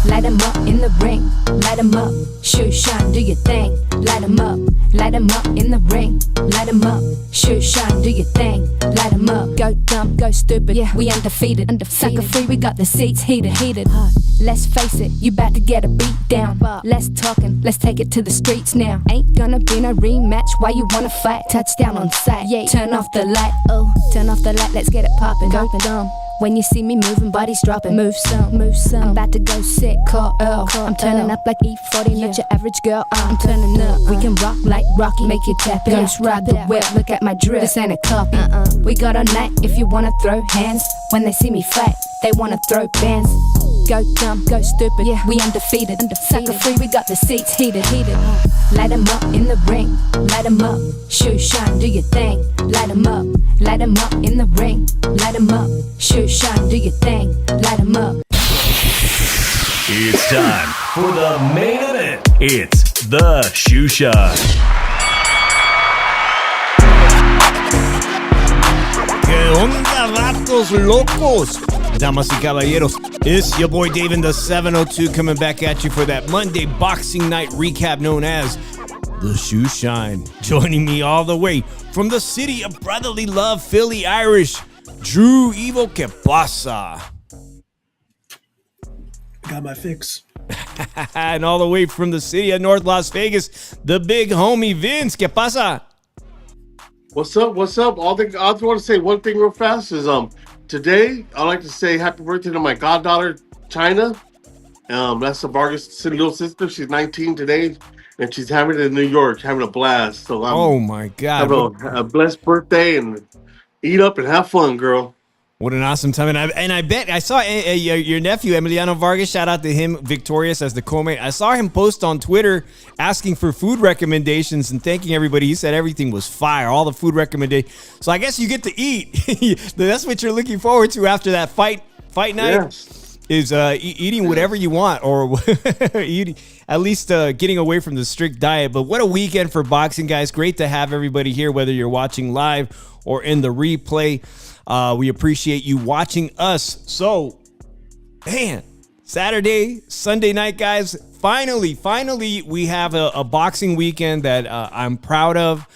Light 'em up in the ring, light 'em up, shoot, shine, do your thing. Light 'em up in the ring, light 'em up, shoot, shine, do your thing. Light 'em up, go dumb, go stupid, yeah, we undefeated. Sucker free, we got the seats heated. Let's face it, you bout to get a beat down. Less talking, let's take it to the streets now. Ain't gonna be no rematch, why you wanna fight? Touchdown on sight, yeah, turn off the light, oh, turn off the light, let's get it poppin'. Go dumb. When you see me moving, bodies dropping. Move some. I'm about to go sick, call Earl. I'm turning up like E40, not your average girl. I'm turning up. We can rock like Rocky, make you tap it. Ghost ride the whip, look at my drip. This ain't a copy. We got all night if you wanna throw hands. When they see me fight, they wanna throw bands. Go dumb, go stupid, yeah, we undefeated. Sucker free, we got the seats heated. Light 'em up in the ring, light 'em up, shoot, shine, do your thing. Light 'em up in the ring, light 'em up, shoot, shine, do your thing. Light 'em up. It's time for the main event. It's the Shoe Shine. ¿Qué onda, vatos locos? Damas y caballeros, it's your boy Dave in the 702 coming back at you for that Monday Boxing Night recap known as the Shoe Shine. Joining me all the way from the city of brotherly love, Philly Irish, Drew Evo Que Pasa. Got my fix. And all the way from the city of North Las Vegas, the big homie Vince. Que Pasa? What's up? I just want to say one thing real fast is today I'd like to say happy birthday to my goddaughter China. That's the Vargas little sister. She's 19 today, and she's having it in New York, having a blast. So Oh my God! have a blessed birthday and eat up and have fun, girl. What an awesome time. And I bet I saw your nephew, Emiliano Vargas, shout out to him, victorious as the co-main. I saw him post on Twitter asking for food recommendations and thanking everybody. He said everything was fire, all the food recommendations. So I guess you get to eat. That's what you're looking forward to after that fight night. Yes. Is eating whatever you want, or at least getting away from the strict diet. But what a weekend for boxing, guys. Great to have everybody here, whether you're watching live or in the replay. We appreciate you watching us. So, man, Saturday, Sunday night, guys. Finally, we have a boxing weekend that I'm proud of.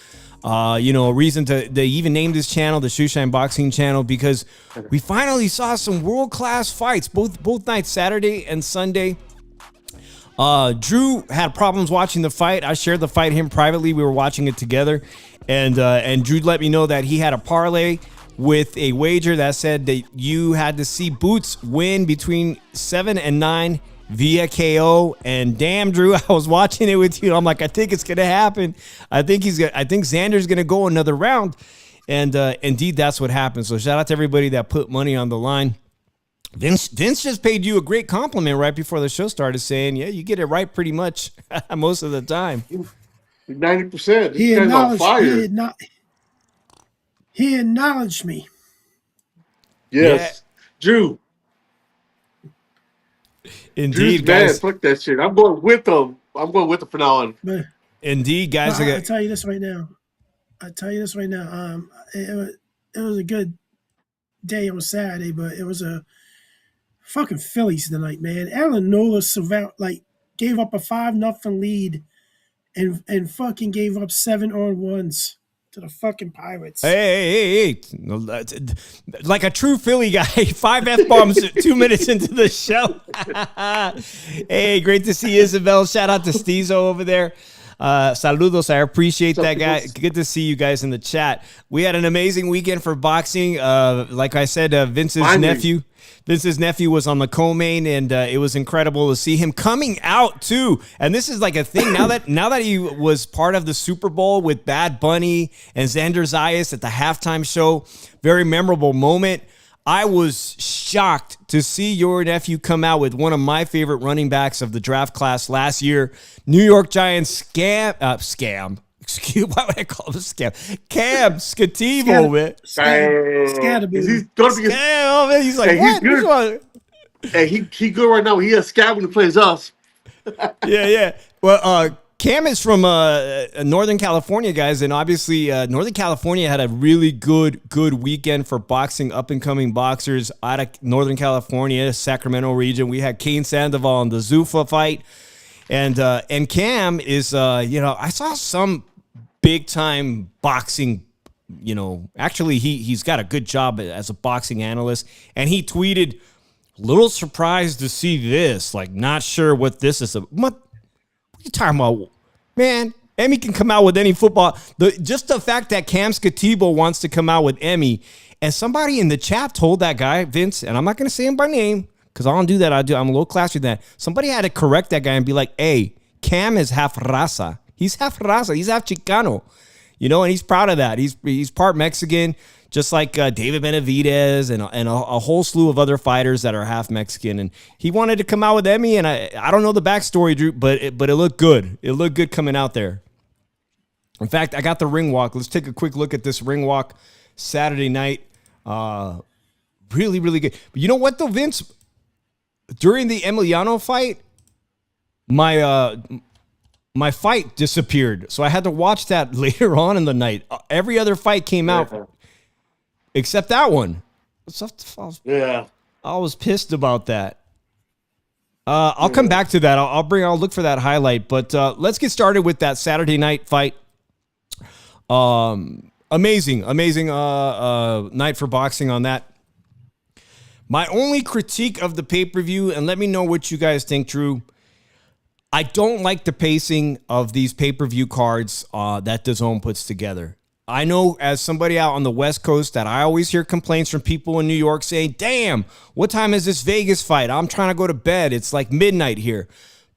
A reason to even name this channel the Shoe Shine Boxing Channel, because we finally saw some world-class fights both nights, Saturday and Sunday. Drew had problems watching the fight. I shared the fight him privately. We were watching it together, and Drew let me know that he had a parlay with a wager that said that you had to see Boots win between 7 and 9 via KO. And damn, Drew, I was watching it with you. I'm like, I think it's gonna happen. I think Xander's gonna go another round, and indeed, that's what happened. So shout out to everybody that put money on the line. Vince just paid you a great compliment right before the show started, saying, "Yeah, you get it right pretty much most of the time." 90%. He acknowledged me. Yes, yeah. Drew. Indeed, Drew's guys. Man, fuck that shit. I'm going with them. From now on. But, indeed, guys. I tell you this right now. It was a good day on Saturday, but it was a fucking Phillies tonight, man. Alan Nola gave up a 5-0 lead and fucking gave up 7 earned ones to the fucking Pirates. Hey. Like a true Philly guy, 5 F-bombs 2 minutes into the show. Hey, great to see Isabel. Shout out to Steezo over there. Saludos. I appreciate that, guy. Good to see you guys in the chat. We had an amazing weekend for boxing. Like I said, Vince's nephew was on the co-main, and it was incredible to see him coming out too. And this is like a thing now that he was part of the Super Bowl with Bad Bunny and Xander Zayas at the halftime show. Very memorable moment. I was shocked to see your nephew come out with one of my favorite running backs of the draft class last year, New York Giants scam. Excuse, why would I call him a scam? Cam Scativo, man. He's like, what? Hey, he good right now. He has scab when he plays us. Yeah. Well, Cam is from Northern California, guys, and obviously Northern California had a really good weekend for boxing, up-and-coming boxers out of Northern California, Sacramento region. We had Kane Sandoval in the Zuffa fight, and Cam is, I saw some big-time boxing, actually he's got a good job as a boxing analyst, and he tweeted, little surprised to see this, like not sure what this is. What you talking about? Man, Emmy can come out with any football. Just the fact that Cam Skatibo wants to come out with Emmy, and somebody in the chat told that guy, Vince, and I'm not going to say him by name because I don't do that. I'm a little classy than that. Somebody had to correct that guy and be like, hey, Cam is half raza. He's half raza. He's half Chicano. And he's proud of that. He's part Mexican, just like David Benavidez and a whole slew of other fighters that are half Mexican. And he wanted to come out with Emmy, and I don't know the backstory, Drew, but it looked good. It looked good coming out there. In fact, I got the ring walk. Let's take a quick look at this ring walk Saturday night. Really, really good. But you know what, though, Vince? During the Emiliano fight, my fight disappeared, so I had to watch that later on in the night. Every other fight came out except that one. Yeah. I was pissed about that. I'll come back to that. I'll look for that highlight. But let's get started with that Saturday night fight. Amazing night for boxing on that. My only critique of the pay-per-view, and let me know what you guys think, Drew. I don't like the pacing of these pay-per-view cards that DAZN puts together. I know as somebody out on the West Coast that I always hear complaints from people in New York saying, damn, what time is this Vegas fight? I'm trying to go to bed. It's like midnight here.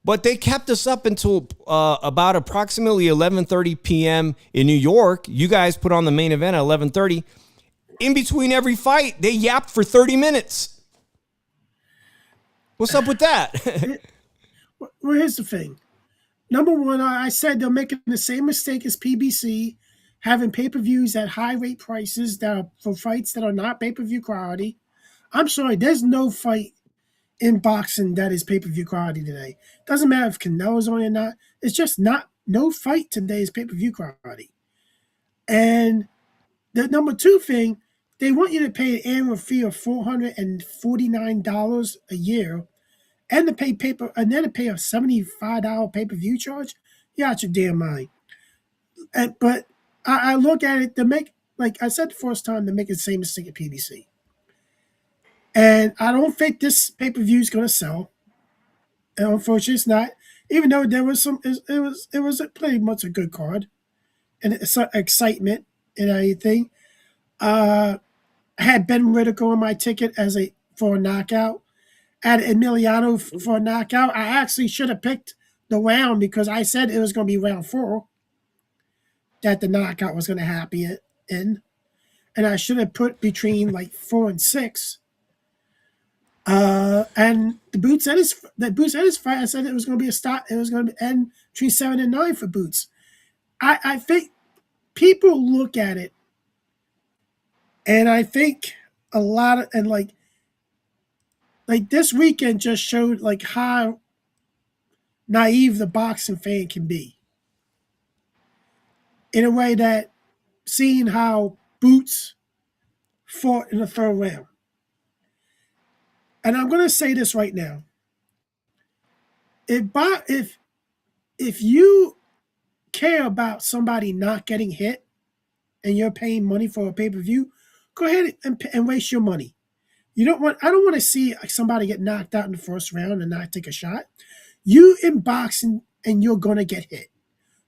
But they kept us up until about approximately 11:30 p.m. in New York. You guys put on the main event at 11:30. In between every fight, they yapped for 30 minutes. What's up with that? Well, here's the thing. Number one, I said they're making the same mistake as PBC, having pay-per-views at high rate prices that are for fights that are not pay-per-view quality. I'm sorry, there's no fight in boxing that is pay-per-view quality today. Doesn't matter if Canelo's on it or not. It's just no fight today is pay-per-view quality. And the number two thing, they want you to pay an annual fee of $449 a year and to pay a $75 pay-per-view charge. Yeah, out your damn mind. But I look at it to make, like I said the first time, to make the same mistake at PBC. And I don't think this pay-per-view is going to sell. And unfortunately, it's not. Even though there was it was pretty much a good card and it's excitement and everything. I had Ben Whitaker on my ticket for a knockout. I had Emiliano for a knockout. I actually should have picked the round because I said it was going to be round 4 that the knockout was going to happen in, and I should have put between like 4 and 6. And the Boots Ennis fight, I said it was going to be a stop. It was going to end between 7 and 9 for Boots. I think people look at it, and I think a lot of like this weekend just showed like how naive the boxing fan can be. In a way that seeing how Boots fought in the third round. And I'm going to say this right now. If you care about somebody not getting hit and you're paying money for a pay-per-view, go ahead and waste your money. I don't want to see somebody get knocked out in the first round and not take a shot. You in boxing and you're going to get hit.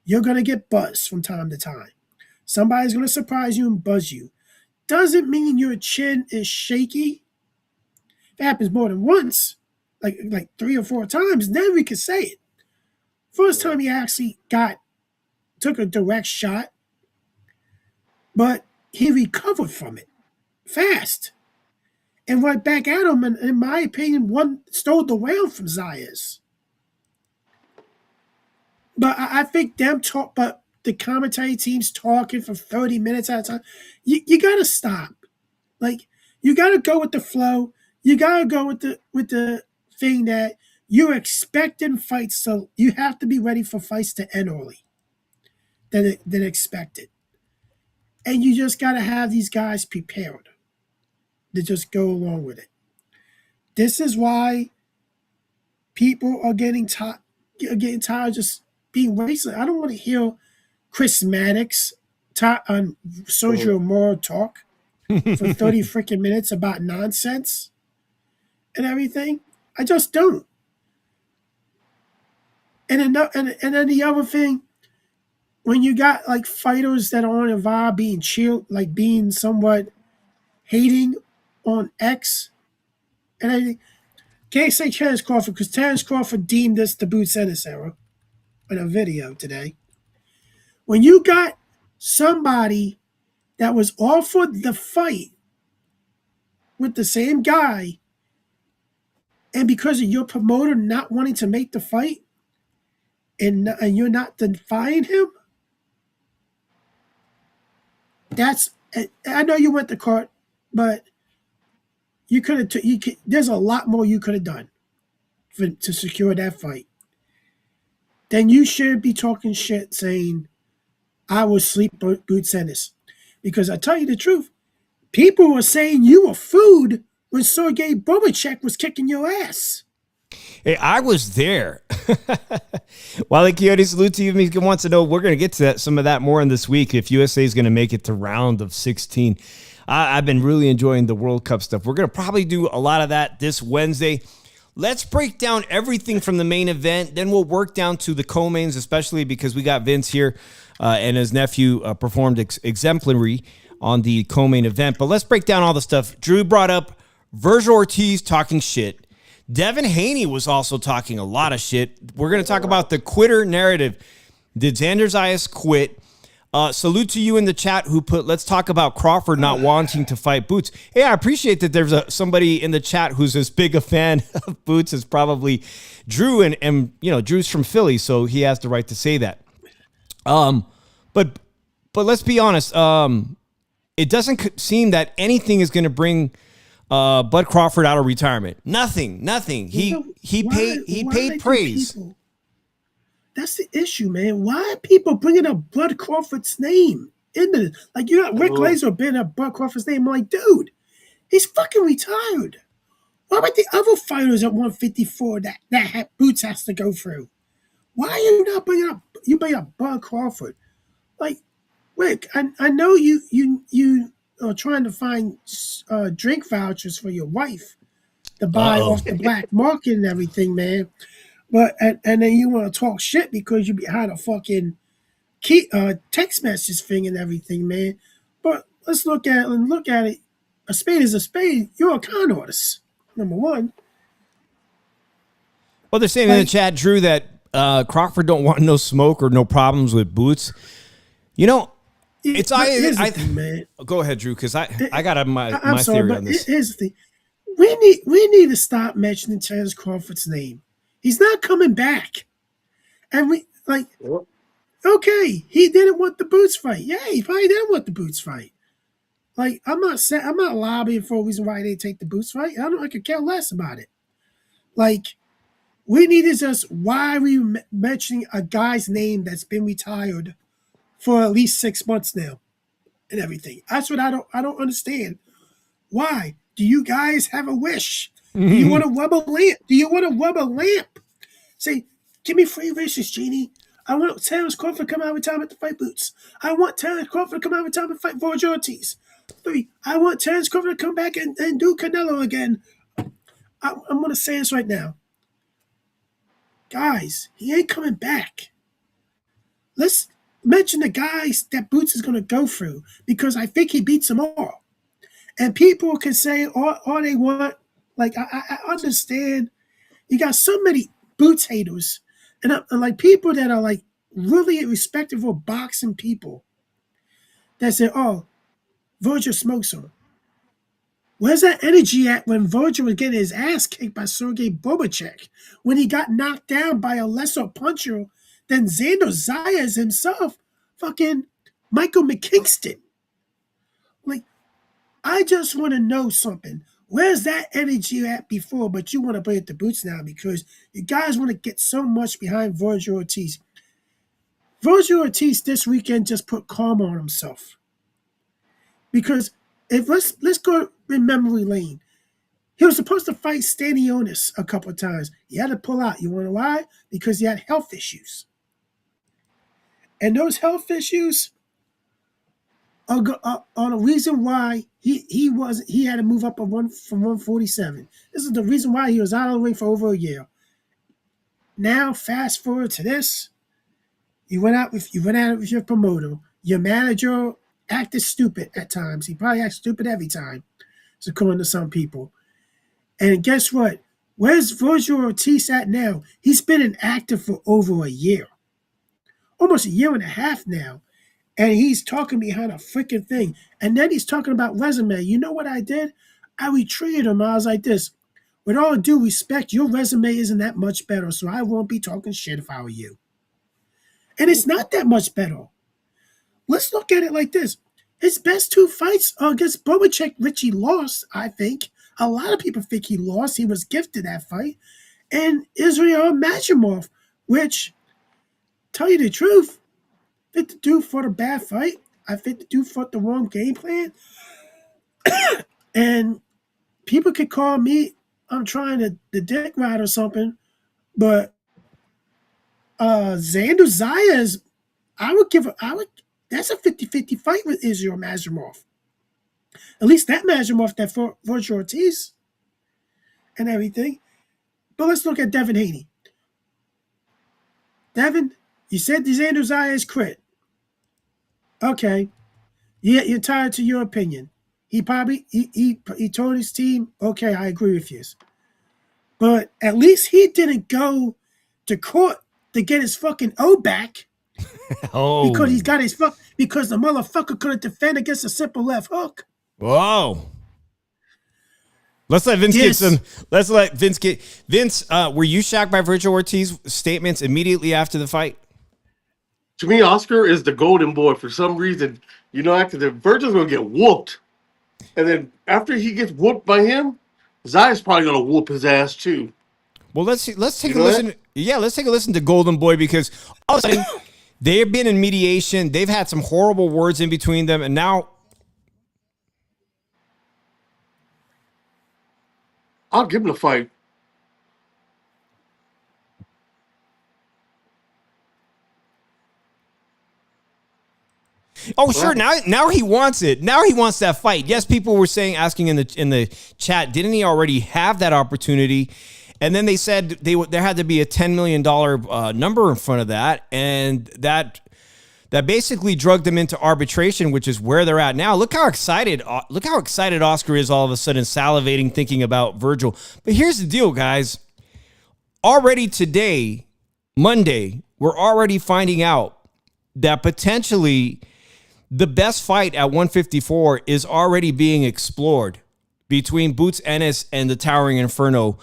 You're going to get buzzed from time to time. Somebody's going to surprise you and buzz you. Doesn't mean your chin is shaky. If it happens more than once, like 3 or 4 times, then we could say it. First time he actually took a direct shot, but he recovered from it fast and went back at him, and in my opinion, stole the round from Zayas. But I think but the commentary team's talking for 30 minutes at a time. You got to stop. Like, you got to go with the flow. You got to go with the thing that you're expecting fights, so you have to be ready for fights to end early than expected. And you just got to have these guys prepared to just go along with it. This is why people are getting tired of just being racist. I don't want to hear Chris Maddox on Sergio Moro talk for 30 freaking minutes about nonsense and everything. I just don't. And then the other thing, when you got like fighters that are on involved being being somewhat hating on X and everything, can't say Terence Crawford because Terence Crawford deemed this the Boots Ennis era in a video today. When you got somebody that was offered the fight with the same guy, and because of your promoter not wanting to make the fight, and you're not defying him, I know you went to court, but you could have. There's a lot more you could have done to secure that fight. Then you should be talking shit saying, I will sleep Boots Ennis. Because I tell you the truth, people were saying you were food when Sergey Bobachek was kicking your ass. Hey, I was there. Wally Coyote, salute to you. He wants to know, we're going to get to some of that more in this week if USA is going to make it to round of 16. I've been really enjoying the World Cup stuff. We're going to probably do a lot of that this Wednesday. Let's break down everything from the main event. Then we'll work down to the co-mains, especially because we got Vince here and his nephew performed exemplary on the co-main event. But let's break down all the stuff. Drew brought up Virgil Ortiz talking shit. Devin Haney was also talking a lot of shit. We're going to talk about the quitter narrative. Did Xander Zayas quit? Salute to you in the chat who put, let's talk about Crawford not wanting to fight Boots. Hey, I appreciate that there's somebody in the chat who's as big a fan of Boots as probably Drew. And you know, Drew's from Philly, so he has the right to say that. But let's be honest. It doesn't seem that anything is going to bring Bud Crawford out of retirement. Nothing. He paid praise. That's the issue, man. Why are people bringing up Bud Crawford's name into this? Like, you got Rick Laser bringing up Bud Crawford's name. I'm like, dude, he's fucking retired. What about the other fighters at 154 that Boots has to go through? Why are you not bringing up Bud Crawford? Like, Rick, I know you are trying to find drink vouchers for your wife to buy off the black market and everything, man. But and then you want to talk shit because you behind a fucking text message thing and everything, man. But let's look at it. A spade is a spade. You're a con artist, number one. Well, they're saying in the chat, Drew, that Crawford don't want no smoke or no problems with Boots. You know, it's man. Go ahead, Drew, because I got my theory on this. Here's the thing: we need to stop mentioning Terence Crawford's name. He's not coming back, and okay, he didn't want the Boots fight. Yeah, he probably didn't want the Boots fight. Like, I'm not lobbying for a reason why they take the Boots fight. I could care less about it. Like, we need to just, why are we mentioning a guy's name that's been retired for at least 6 months now and everything? That's what I don't understand. Why? Do you guys have a wish? Do you want to rub a lamp? Do you want to rub a lamp? Say, give me 3 wishes, Genie. I want Terence Crawford to come out of retirement to fight Boots. I want Terence Crawford to come out of retirement to fight Virgil Ortiz. 3, I want Terence Crawford to come back and do Canelo again. I'm going to say this right now. Guys, he ain't coming back. Let's mention the guys that Boots is going to go through, because I think he beats them all. And people can say all they want. Like, I understand you got so many Boots haters and like people that are like really respectable boxing people that say, oh, Virgil smokes him. Where's that energy at when Virgil was getting his ass kicked by Sergey Bobachek, when he got knocked down by a lesser puncher than Xander Zayas himself, fucking Michael McKingston? Like, I just want to know something. Where's that energy at before? But you want to bring it to Boots now because you guys want to get so much behind Virgil Ortiz. Virgil Ortiz this weekend just put karma on himself. Because if let's go in memory lane. He was supposed to fight Stanionis a couple of times. He had to pull out. You want to know why? Because he had health issues. And those health issues are the reason why he had to move up from 147. This is the reason why he was out of the ring for over a year. Now, fast forward to this. You went out with your promoter. Your manager acted stupid at times. He probably acts stupid every time. It's according to some people. And guess what? Where's Virgil Ortiz at now? He's been an actor for over a year. Almost a year and a half now. And he's talking behind a freaking thing. And then he's talking about resume. You know what I did? I retreated him. I was like this. With all due respect, your resume isn't that much better, so I won't be talking shit if I were you. And it's not that much better. Let's look at it like this. His best two fights against Bobacek, which he lost, I think. A lot of people think he lost. He was gifted that fight. And Israel Majimov, which, tell you the truth, I think the dude fought a bad fight. I think the dude fought the wrong game plan. And people could call me, I'm trying to dick ride or something, but Xander Zayas, that's a 50-50 fight with Israel Majimov. At least that Majimov that fought Virgil Ortiz and everything. But let's look at Devin Haney. Devin, you said the Xander Zayas quit. Okay. Yeah, you're tied to your opinion. He probably he told his team, okay, I agree with you. But at least he didn't go to court to get his fucking O back. Because he's got because the motherfucker couldn't defend against a simple left hook. Whoa. Let's let Vince get some. Let's let Vince get. Vince, were you shocked by Virgil Ortiz's statements immediately after the fight? To me, Oscar is the golden boy for some reason. You know, after Virgil's going to get whooped. And then after he gets whooped by him, Zayas probably going to whoop his ass too. Well, let's take a listen. Yeah, let's take a listen to Golden Boy because all of a sudden they've been in mediation. They've had some horrible words in between them. And now I'll give him the fight. oh, sure. Now he wants it. Now he wants that fight. Yes, people were asking in the chat, didn't he already have that opportunity? And then they said there had to be a $10 million number in front of that, and that basically drugged them into arbitration, which is where they're at now. Look how excited Oscar is all of a sudden, salivating, thinking about Virgil. But here's the deal, guys. Already today, Monday, we're already finding out that potentially the best fight at 154 is already being explored between Boots Ennis and the Towering Inferno.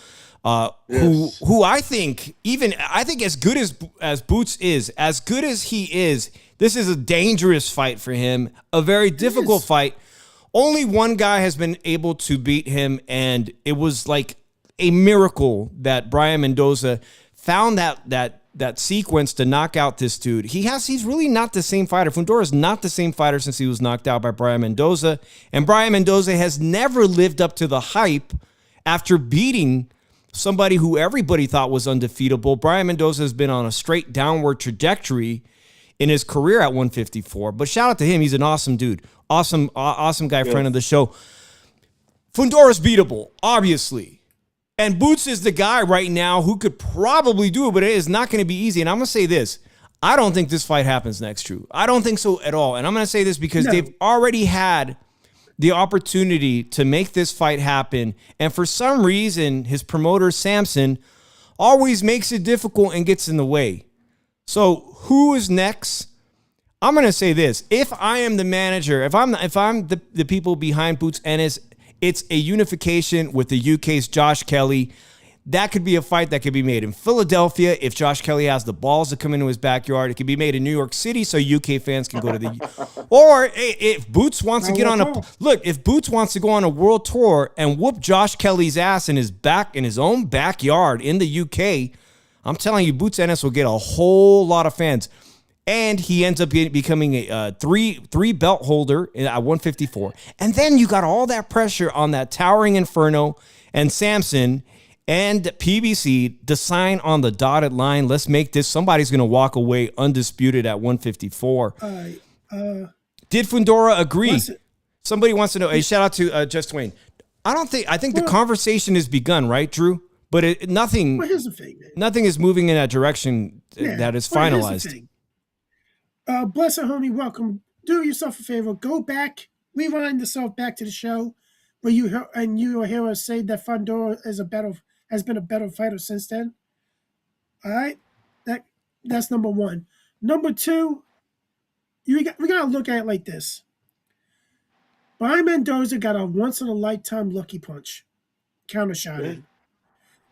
Who I think as good as Boots is, as good as he is, this is a dangerous fight for him, a very difficult fight. Only one guy has been able to beat him, and it was like a miracle that Brian Mendoza found that sequence to knock out this dude. He's really not the same fighter. Fundora is not the same fighter since he was knocked out by Brian Mendoza, and Brian Mendoza has never lived up to the hype after beating somebody who everybody thought was undefeatable. Brian Mendoza has been on a straight downward trajectory in his career at 154. But shout out to him. He's an awesome dude. Awesome guy, friend of the show. Fundora's beatable, obviously. And Boots is the guy right now who could probably do it, but it is not going to be easy. And I'm going to say this. I don't think this fight happens next, True. I don't think so at all. And I'm going to say this because they've already had the opportunity to make this fight happen. And for some reason, his promoter, Samson, always makes it difficult and gets in the way. So who is next? I'm going to say this. If I am the manager, if I'm the people behind Boots Ennis, it's a unification with the UK's Josh Kelly. That could be a fight that could be made in Philadelphia if Josh Kelly has the balls to come into his backyard. It could be made in New York City so UK fans can go to the... Or if Boots wants to get on World a if Boots wants to go on a world tour and whoop Josh Kelly's ass in his own backyard in the UK, I'm telling you, Boots Ennis will get a whole lot of fans. And he ends up becoming a three belt holder at 154. And then you got all that pressure on that Towering Inferno and Samson and PBC to sign on the dotted line. Let's make this. Somebody's going to walk away undisputed at 154. Did Fundora agree? Somebody wants to know. Hey, shout out to Just Twain. I think the conversation has begun, right, Drew? But nothing. Well, here's the thing, man. Nothing is moving in that direction that is finalized. Here's the thing. Bless her, homie. Welcome. Do yourself a favor. Go back. Rewind yourself back to the show where you will hear us say that Fundora has been a better fighter since then. All right, that's number one. Number two, we got to look at it like this. Brian Mendoza got a once in a lifetime lucky punch, counter shot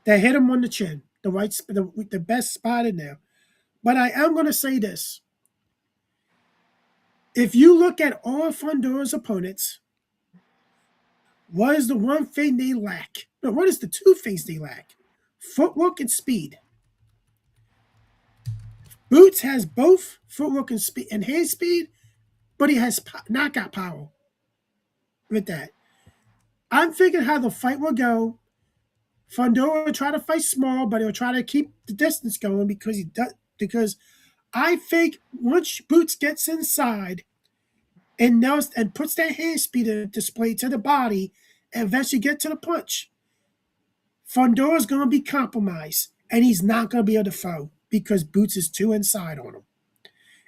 that hit him on the chin, the best spot in there. But I am going to say this. If you look at all Fundora's opponents, what is the one thing they lack? No, what is the two things they lack? Footwork and speed. Boots has both footwork and speed and hand speed, but he has knockout power with that. I'm thinking how the fight will go. Fundora will try to fight small, but he'll try to keep the distance going because I think once Boots gets inside and puts that hand speed in display to the body and eventually get to the punch, Fundora's going to be compromised, and he's not going to be able to throw because Boots is too inside on him.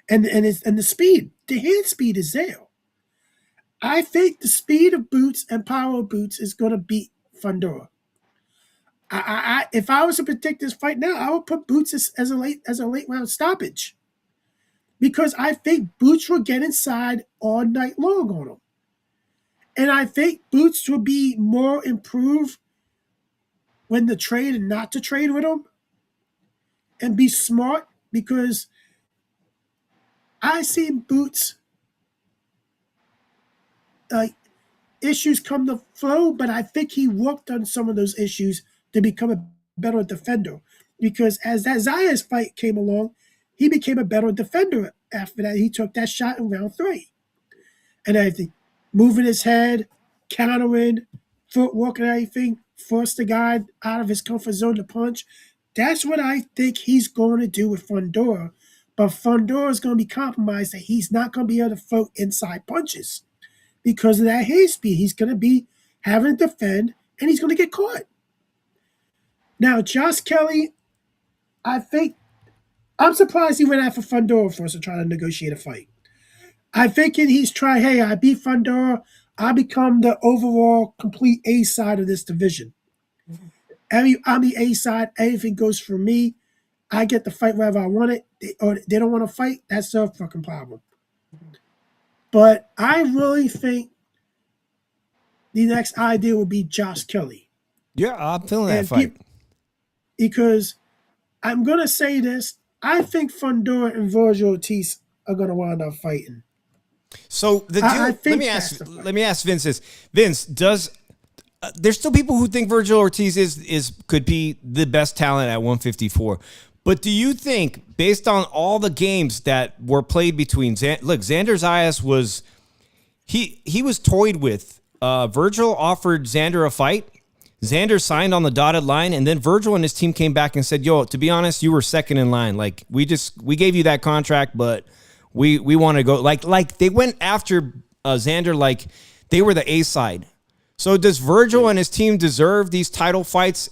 And the speed, the hand speed is there. I think the speed of Boots and power of Boots is going to beat Fundora. If I was to predict this fight now, I would put Boots as a late round stoppage, because I think Boots will get inside all night long on him, and I think Boots will be more improved when to trade and not to trade with him, and be smart, because I see Boots issues come to flow, but I think he worked on some of those issues to become a better defender, because as that Zayas fight came along, he became a better defender after that. He took that shot in round 3. And I think moving his head, countering, footwork and everything, forced the guy out of his comfort zone to punch. That's what I think he's going to do with Fundora. But Fundora is going to be compromised that he's not going to be able to throw inside punches because of that hand speed. He's going to be having to defend, and he's going to get caught. Now, Josh Kelly, I think, I'm surprised he went after Fundora first to try to negotiate a fight. I think he's trying, hey, I beat Fundora, I become the overall complete A side of this division. I'm the A side, anything goes for me. I get to fight wherever I want it. They don't want to fight, that's their fucking problem. But I really think the next idea would be Josh Kelly. Yeah, I'm feeling that fight. Because I'm going to say this, I think Fundora and Virgil Ortiz are going to wind up fighting. So the deal, let me ask Vince this. Vince, there's still people who think Virgil Ortiz could be the best talent at 154. But do you think, based on all the games that were played between Xander Zayas was he was toyed with. Virgil offered Xander a fight. Xander signed on the dotted line, and then Virgil and his team came back and said, yo, to be honest, you were second in line. Like, we gave you that contract, but we want to go. Like they went after Xander like they were the A side. So does Virgil and his team deserve these title fights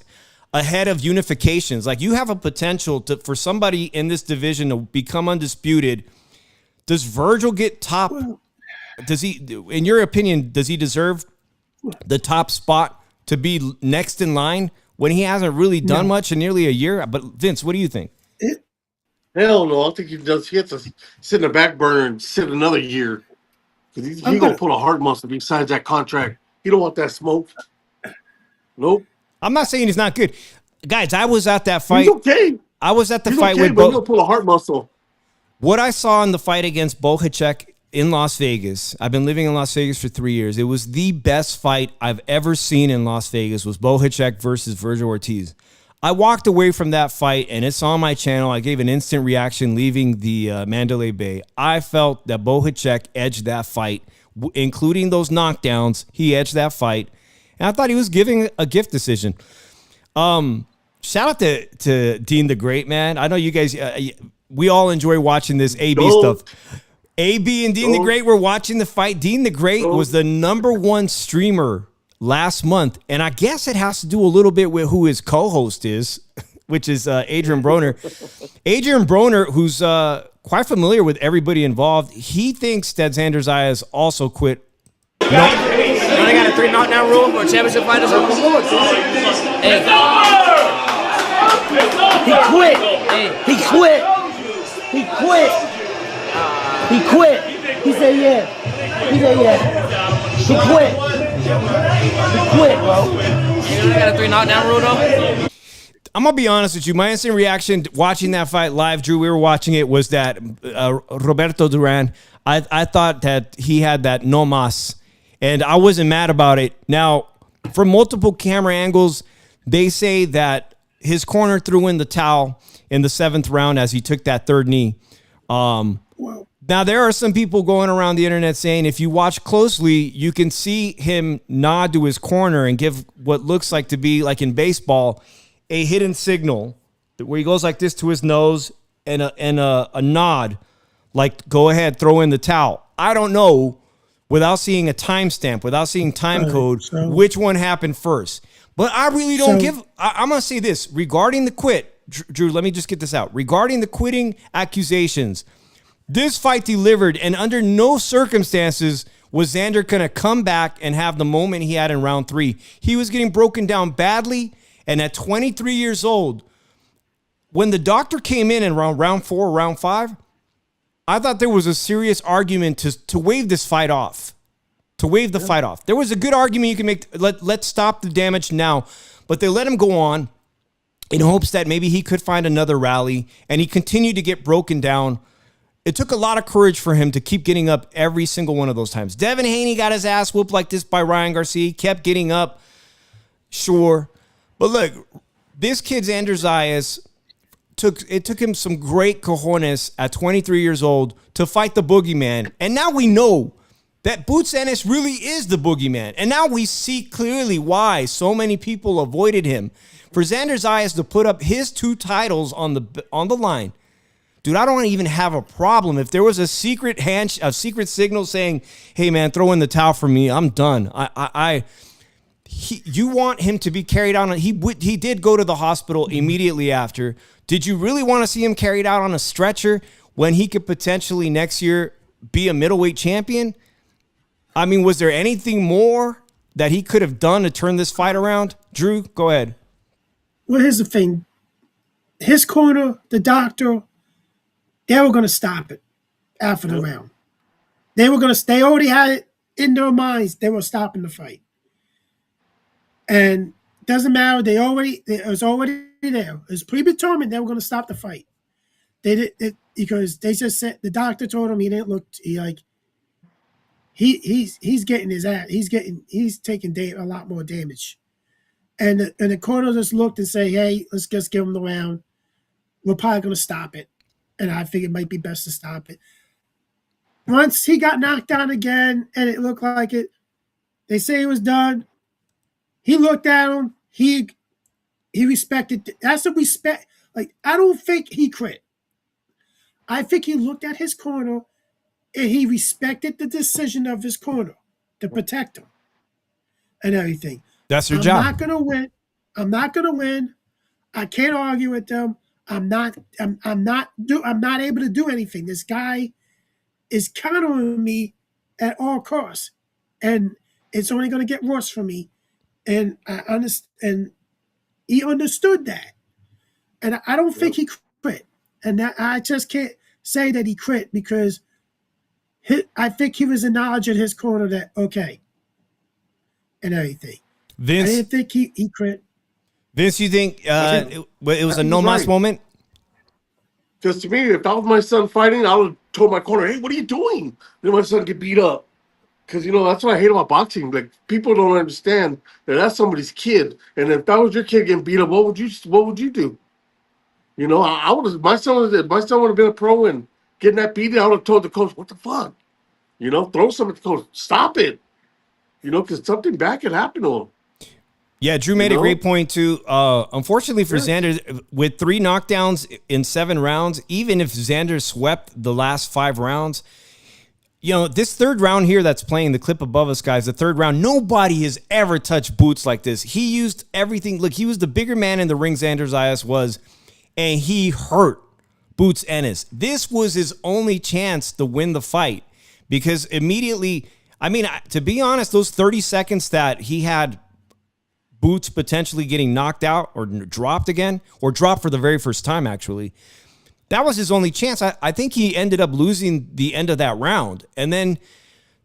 ahead of unifications? Like, you have a potential for somebody in this division to become undisputed. Does Virgil get top? Does he, in your opinion, does he deserve the top spot to be next in line when he hasn't really done much in nearly a year? But Vince, what do you think? Hell no, I think he does. He has to sit in the back burner and sit another year. Because he's going to pull a hard muscle besides that contract. He don't want that smoke. Nope. I'm not saying he's not good. Guys, I was at that fight. He's okay. I was at the He's fight okay, with but he'll pull a heart muscle. What I saw in the fight against Bohacek, in Las Vegas. I've been living in Las Vegas for 3 years. It was the best fight I've ever seen in Las Vegas was Bohacek versus Vergil Ortiz. I walked away from that fight, and it's on my channel. I gave an instant reaction leaving the Mandalay Bay. I felt that Bohacek edged that fight, including those knockdowns. He edged that fight, and I thought he was giving a gift decision. Shout out to Dean the Great, man. I know you guys, we all enjoy watching this AB stuff. AB and Dean the Great were watching the fight. Dean the Great was the #1 streamer last month, and I guess it has to do a little bit with who his co-host is, which is Adrian Broner. Adrian Broner, who's quite familiar with everybody involved, he thinks that Xander Zayas also quit. They got a 3 knockdown rule for championship fighters. Hey. He quit. He quit. He quit. He quit. He said yeah. He said yeah. He quit. He quit, bro. You got a 3 knockdown rule though? I'm going to be honest with you. My instant reaction watching that fight live, Drew, we were watching it, was that Roberto Duran, I thought that he had that no mas, and I wasn't mad about it. Now, from multiple camera angles, they say that his corner threw in the towel in the 7th round as he took that 3rd knee. Now, there are some people going around the internet saying if you watch closely, you can see him nod to his corner and give what looks like to be, like in baseball, a hidden signal where he goes like this to his nose and a nod, like, go ahead, throw in the towel. I don't know, without seeing a timestamp, without seeing time code, which one happened first. But I really don't I'm going to say this. Regarding the quit, Drew, let me just get this out. Regarding the quitting accusations, this fight delivered, and under no circumstances was Xander going to come back and have the moment he had in round 3. He was getting broken down badly, and at 23 years old, when the doctor came in around round 4, round 5, I thought there was a serious argument to waive this fight off. To waive the fight off. There was a good argument you can make. Let's stop the damage now. But they let him go on in hopes that maybe he could find another rally, and he continued to get broken down. It took a lot of courage for him to keep getting up every single one of those times. Devin Haney got his ass whooped like this by Ryan Garcia. He kept getting up. Sure. But look, this kid, Xander Zayas, took him some great cojones at 23 years old to fight the boogeyman. And now we know that Boots Ennis really is the boogeyman. And now we see clearly why so many people avoided him. For Xander Zayas to put up his 2 titles on the line, dude, I don't even have a problem. If there was a secret signal saying, hey, man, throw in the towel for me, I'm done. You want him to be carried out. He did go to the hospital immediately after. Did you really want to see him carried out on a stretcher when he could potentially next year be a middleweight champion? I mean, was there anything more that he could have done to turn this fight around? Drew, go ahead. Well, here's the thing. His corner, the doctor, they were going to stop it after the round. They already had it in their minds. They were stopping the fight. And it doesn't matter. It was already there. It was predetermined they were going to stop the fight. They did it because they just said, the doctor told him he didn't look, he's getting his ass. He's taking a lot more damage, and the corner just looked and say, "Hey, let's just give him the round. We're probably going to stop it," and I think it might be best to stop it. Once he got knocked down again, and it looked like it, they say he was done. He looked at him. He respected. That's the respect. Like, I don't think he quit. I think he looked at his corner. And he respected the decision of his corner to protect him and everything. That's your job. I'm not gonna win. I can't argue with them. I'm not able to do anything. This guy is countering me at all costs, and it's only gonna get worse for me. And I understand. And he understood that. And I don't think he quit. And I just can't say that he quit because. I think he was acknowledging his corner that, okay, and everything. Vince, I didn't think he quit. Vince, you think it was a no-mas moment? Because to me, if that was my son fighting, I would told my corner, "Hey, what are you doing?" Then my son get beat up. Because, that's what I hate about boxing. Like, people don't understand that that's somebody's kid. And if that was your kid getting beat up, what would you do? I would have, my son would have been a pro and getting that beating, I would have told the coach, what the fuck? Throw something at the coach. Stop it. Because something bad could happen to him. Yeah, Drew made a great point, too. Unfortunately for Xander, with 3 knockdowns in 7 rounds, even if Xander swept the last 5 rounds, this third round here that's playing, the clip above us, guys, the third round, nobody has ever touched Boots like this. He used everything. Look, he was the bigger man in the ring, Xander Zayas was, and he hurt Boots Ennis. This was his only chance to win the fight because immediately, to be honest, those 30 seconds that he had Boots potentially getting knocked out or dropped again, or dropped for the very first time, actually, that was his only chance. I think he ended up losing the end of that round. And then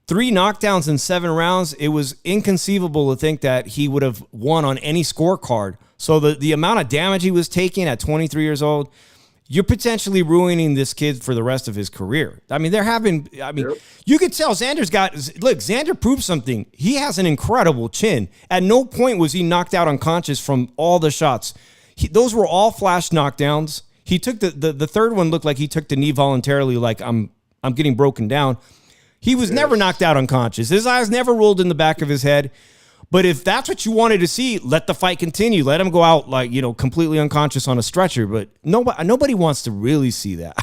3 knockdowns in 7 rounds, it was inconceivable to think that he would have won on any scorecard. So the amount of damage he was taking at 23 years old, you're potentially ruining this kid for the rest of his career. You could tell Xander proved something. He has an incredible chin. At no point was he knocked out unconscious from all the shots. Those were all flash knockdowns. He took the third one, looked like he took the knee voluntarily, like I'm getting broken down. He was never knocked out unconscious. His eyes never rolled in the back of his head. But if that's what you wanted to see, let the fight continue. Let him go out completely unconscious on a stretcher. But nobody wants to really see that.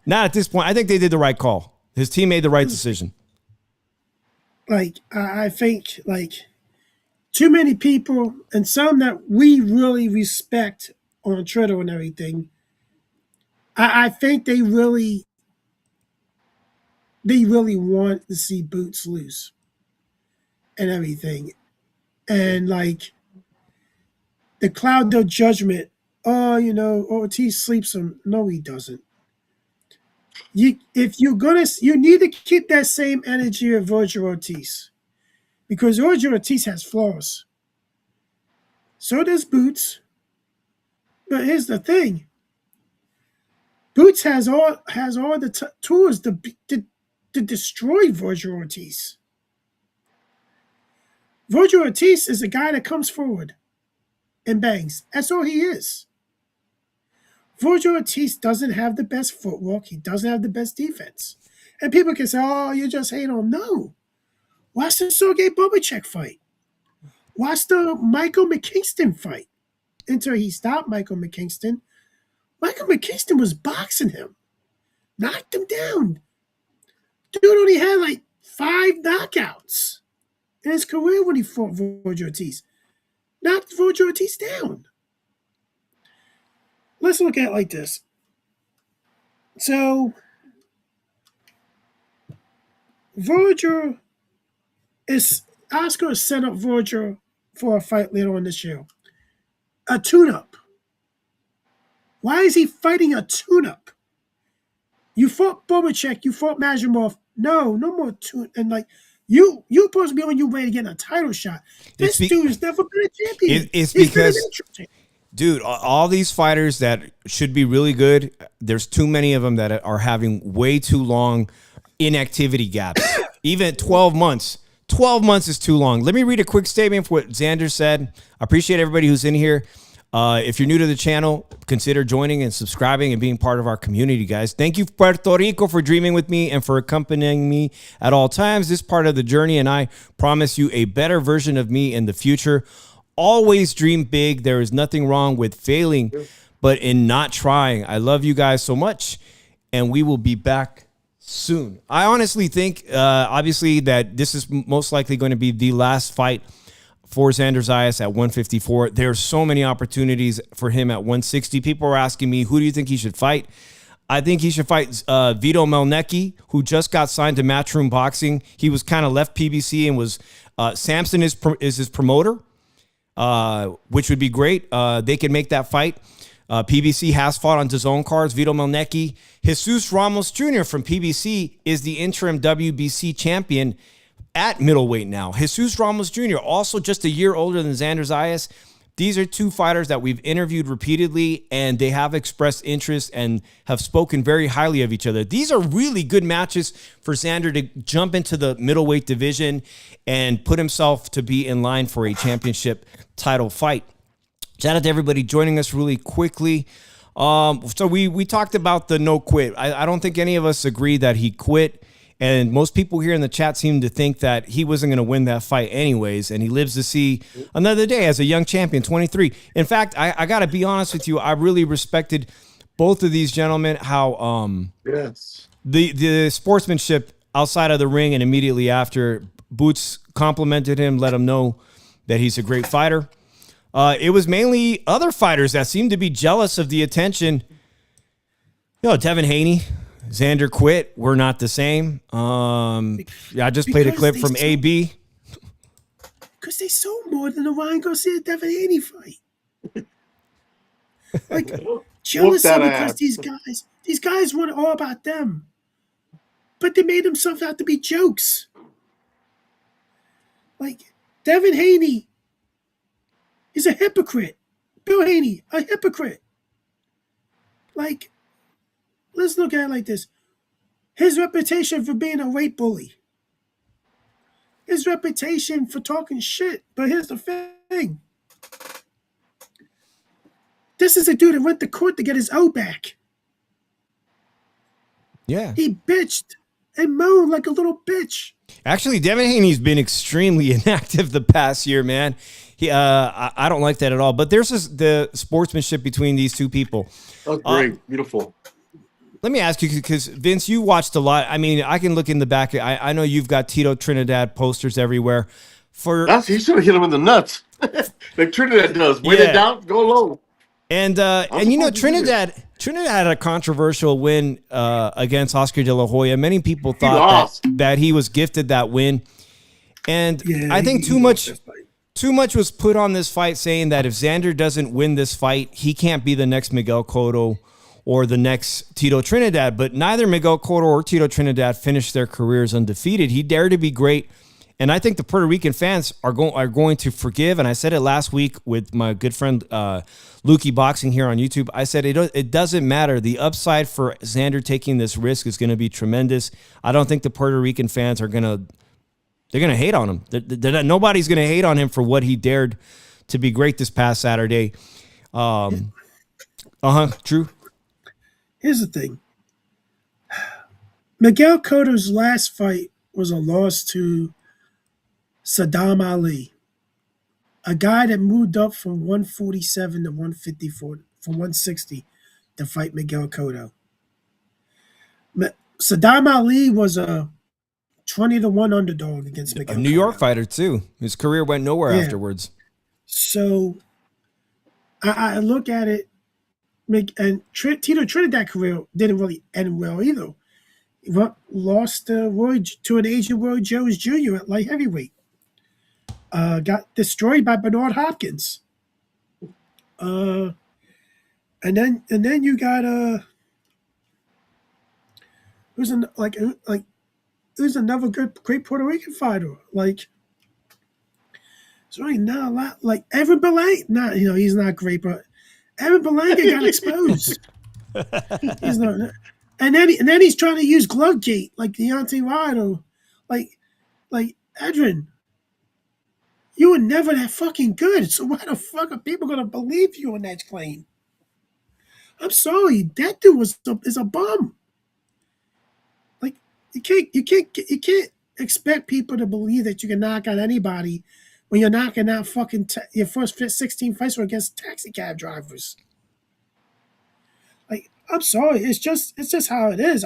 Not at this point. I think they did the right call. His team made the right decision. I think too many people, and some that we really respect on Twitter and everything, I think they really want to see Boots lose and everything. And the cloud of judgment, Ortiz sleeps him. No, he doesn't. You need to keep that same energy of Virgil Ortiz, because Virgil Ortiz has flaws. So does Boots. But here's the thing: Boots has all the tools to destroy Virgil Ortiz. Virgil Ortiz is a guy that comes forward and bangs. That's all he is. Virgil Ortiz doesn't have the best footwork. He doesn't have the best defense. And people can say, "Oh, you just hate on him." No. Watch the Sergey Bubachek fight. Watch the Michael McKingston fight. Until he stopped Michael McKingston. Michael McKingston was boxing him. Knocked him down. Dude only had 5 knockouts in his career when he fought Virgil Ortiz. Knocked Virgil Ortiz down. Let's look at it like this. So, Virgil Oscar set up Virgil for a fight later on this year. A tune-up. Why is he fighting a tune-up? You fought Bobacek, you fought Majimov. No more tune. And you're supposed to be on your way to getting a title shot. This dude has never been a champion. It's because, dude, all these fighters that should be really good, there's too many of them that are having way too long inactivity gaps. Even 12 months. 12 months is too long. Let me read a quick statement for what Xander said. I appreciate everybody who's in here. If you're new to the channel, consider joining and subscribing and being part of our community, guys. Thank you, Puerto Rico, for dreaming with me and for accompanying me at all times. This part of the journey, and I promise you a better version of me in the future. Always dream big. There is nothing wrong with failing, but in not trying. I love you guys so much, and we will be back soon. I honestly think, obviously, that this is most likely going to be the last fight for Xander Zayas at 154. There's so many opportunities for him at 160. People are asking me, who do you think he should fight? I think he should fight Vito Melnecki, who just got signed to Matchroom Boxing. He was kind of left PBC and was Samson is his promoter, which would be great. They can make that fight. PBC has fought on his own cards. Vito Melnecki. Jesus Ramos Jr. from PBC is the interim WBC champion at middleweight now. Jesus Ramos Jr., also just a year older than Xander Zayas. these are two fighters that we've interviewed repeatedly, and they have expressed interest and have spoken very highly of each other. These are really good matches for Xander to jump into the middleweight division and put himself to be in line for a championship title fight. Shout out to everybody joining us really quickly. So we talked about the no quit. I don't think any of us agree that he quit. And most people here in the chat seem to think that he wasn't going to win that fight anyways, and he lives to see another day as a young champion, 23. In fact, I got to be honest with you, I really respected both of these gentlemen, how Yes. the sportsmanship outside of the ring and immediately after. Boots complimented him, let him know that he's a great fighter. It was mainly other fighters that seemed to be jealous of the attention. Devin Haney, Xander quit. We're not the same. I just played a clip from AB. Because they sold more than the Ryan Garcia Devin Haney fight. Like, jealousy because these guys want all about them. But they made themselves out to be jokes. Like, Devin Haney is a hypocrite. Bill Haney, a hypocrite. Like, let's look at it like this. His reputation for being a rape bully. His reputation for talking shit. But here's the thing. This is a dude that went to court to get his O back. Yeah. He bitched and moaned like a little bitch. Actually, Devin Haney's been extremely inactive the past year, man. I don't like that at all. But there's the sportsmanship between these two people. Oh, great. Beautiful. Let me ask you, because Vince, you watched a lot. I mean, I can look in the back. I know you've got Tito Trinidad posters everywhere. He should have hit him in the nuts, like Trinidad does. Win it down, go low. And Trinidad had a controversial win against Oscar De La Hoya. Many people thought that he was gifted that win, and I think too much was put on this fight, saying that if Xander doesn't win this fight, he can't be the next Miguel Cotto or the next Tito Trinidad. But neither Miguel Cotto or Tito Trinidad finished their careers undefeated. He dared to be great. And I think the Puerto Rican fans are going to forgive. And I said it last week with my good friend Lukey Boxing here on YouTube. I said it doesn't matter. The upside for Xander taking this risk is going to be tremendous. I don't think the Puerto Rican fans are they're going to hate on him. Nobody's going to hate on him for what he dared to be great this past Saturday. True. Here's the thing. Miguel Cotto's last fight was a loss to Saddam Ali, a guy that moved up from 147 to 154, from 160 to fight Miguel Cotto. Saddam Ali was a 20-1 underdog against Miguel Cotto. A New York fighter, too. His career went nowhere afterwards. So I look at it, and Tito Trinidad career didn't really end well either. He lost to an Asian Roy Jones Jr. at light heavyweight. Got destroyed by Bernard Hopkins. And then you got who's another great Puerto Rican fighter. Like, it's really not a lot. Like Evan Belange, he's not great, but Evan Belange got exposed. He's not, and then he's trying to use glove gate like Deontay Wilder, like Edrin. You were never that fucking good. So why the fuck are people gonna believe you on that claim? I'm sorry, that dude is a bum. Like you can't expect people to believe that you can knock out anybody when you're knocking out fucking your first 16 fights were against taxi cab drivers. Like, I'm sorry, it's just how it is.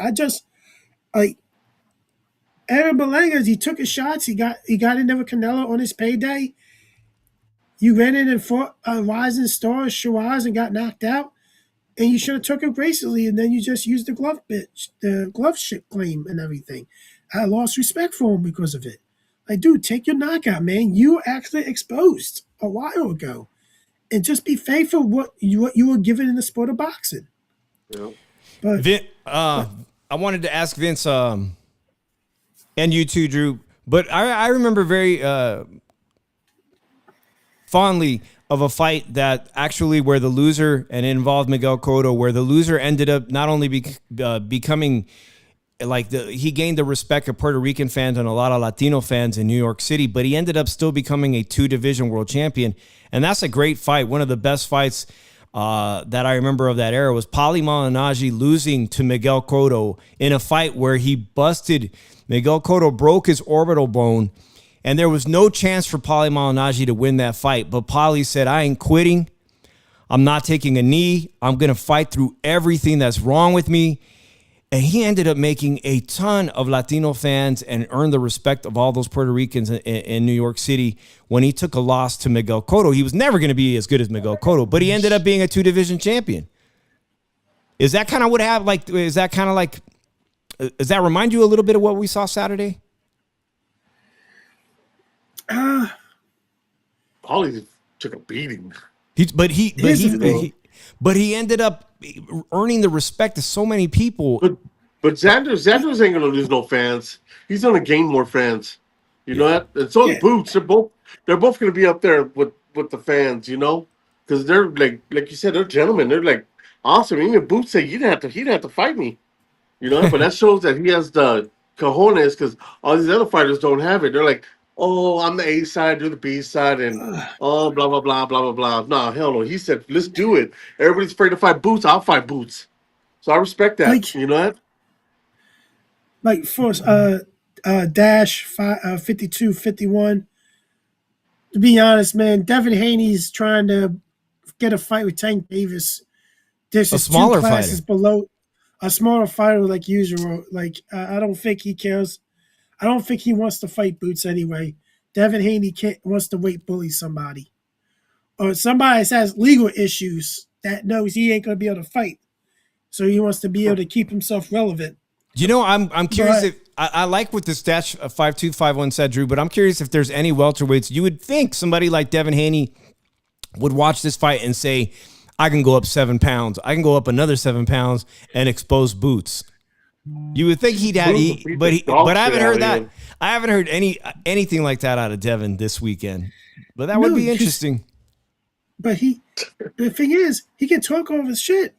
Aaron Belange, he took his shots. He got in there with Canelo on his payday. You ran in and fought a rising star, Shiraz, and got knocked out. And you should have took it gracefully, and then you just used the glove shit claim and everything. I lost respect for him because of it. Like, dude, take your knockout, man. You were actually exposed a while ago, and just be faithful what you were given in the sport of boxing. Yeah. But I wanted to ask Vince. And you too, Drew. But I remember very fondly of a fight that actually where the loser, and it involved Miguel Cotto, where the loser ended up not only becoming like he gained the respect of Puerto Rican fans and a lot of Latino fans in New York City, but he ended up still becoming a 2-division world champion. And that's a great fight. One of the best fights that I remember of that era was Paulie Malignaggi losing to Miguel Cotto in a fight where he busted. Miguel Cotto broke his orbital bone, and there was no chance for Paulie Malignaggi to win that fight. But Paulie said, I ain't quitting. I'm not taking a knee. I'm going to fight through everything that's wrong with me. And he ended up making a ton of Latino fans and earned the respect of all those Puerto Ricans in New York City when he took a loss to Miguel Cotto. He was never going to be as good as Miguel Cotto, but he ended up being a 2-division champion. Is that kind of what happened? Like, is that kind of like, does that remind you a little bit of what we saw Saturday? Paulie took a beating. But he ended up earning the respect of so many people. But Xander's ain't gonna lose no fans. He's gonna gain more fans. You know that? And so is Boots. They're both gonna be up there with the fans, you know? Because they're like you said, they're gentlemen. They're like awesome. Even Boots said he didn't have to fight me. You know, but that shows that he has the cojones because all these other fighters don't have it. They're like, oh, I'm the A side, you're the B side, and oh, blah, blah, blah, blah, blah, blah. No, hell no. He said, let's do it. Everybody's afraid to fight Boots. I'll fight Boots. So I respect that. Like, you know that? Like, first, Dash 52, 51. To be honest, man, Devin Haney's trying to get a fight with Tank Davis. This is smaller 2 classes fighter. below a smaller fighter like usual. Like, I don't think he cares. I don't think he wants to fight Boots anyway. Devin Haney wants to wait bully somebody. Or somebody that has legal issues that knows he ain't going to be able to fight. So he wants to be able to keep himself relevant. You know, I'm curious if I like what the stats 5251 said, Drew, but I'm curious if there's any welterweights. You would think somebody like Devin Haney would watch this fight and say, I can go up 7 pounds. I can go up another 7 pounds and expose Boots. You would think but I haven't heard that. I haven't heard anything like that out of Devin this weekend. But that would be interesting. But the thing is, he can talk all his shit.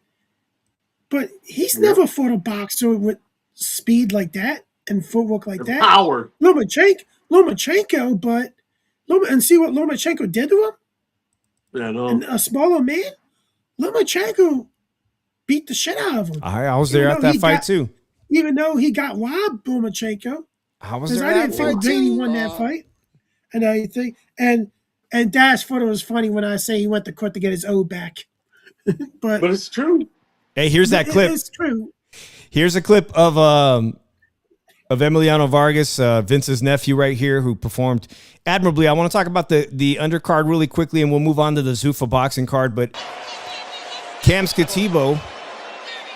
But he's never fought a boxer with speed like that and footwork like that. Power. Lomachenko, but and see what Lomachenko did to him? Yeah, no. And a smaller man, Lomachenko beat the shit out of him. I was there at that fight too. Even though he got robbed, Lomachenko. I was there. I didn't think Brady won that fight. And I think and Dash thought it was funny when I say he went to court to get his O back. but it's true. Hey, here's that clip. It's true. Here's a clip of Emiliano Vargas, Vince's nephew right here, who performed admirably. I want to talk about the undercard really quickly, and we'll move on to the Zuffa boxing card. But Cam Skatibo,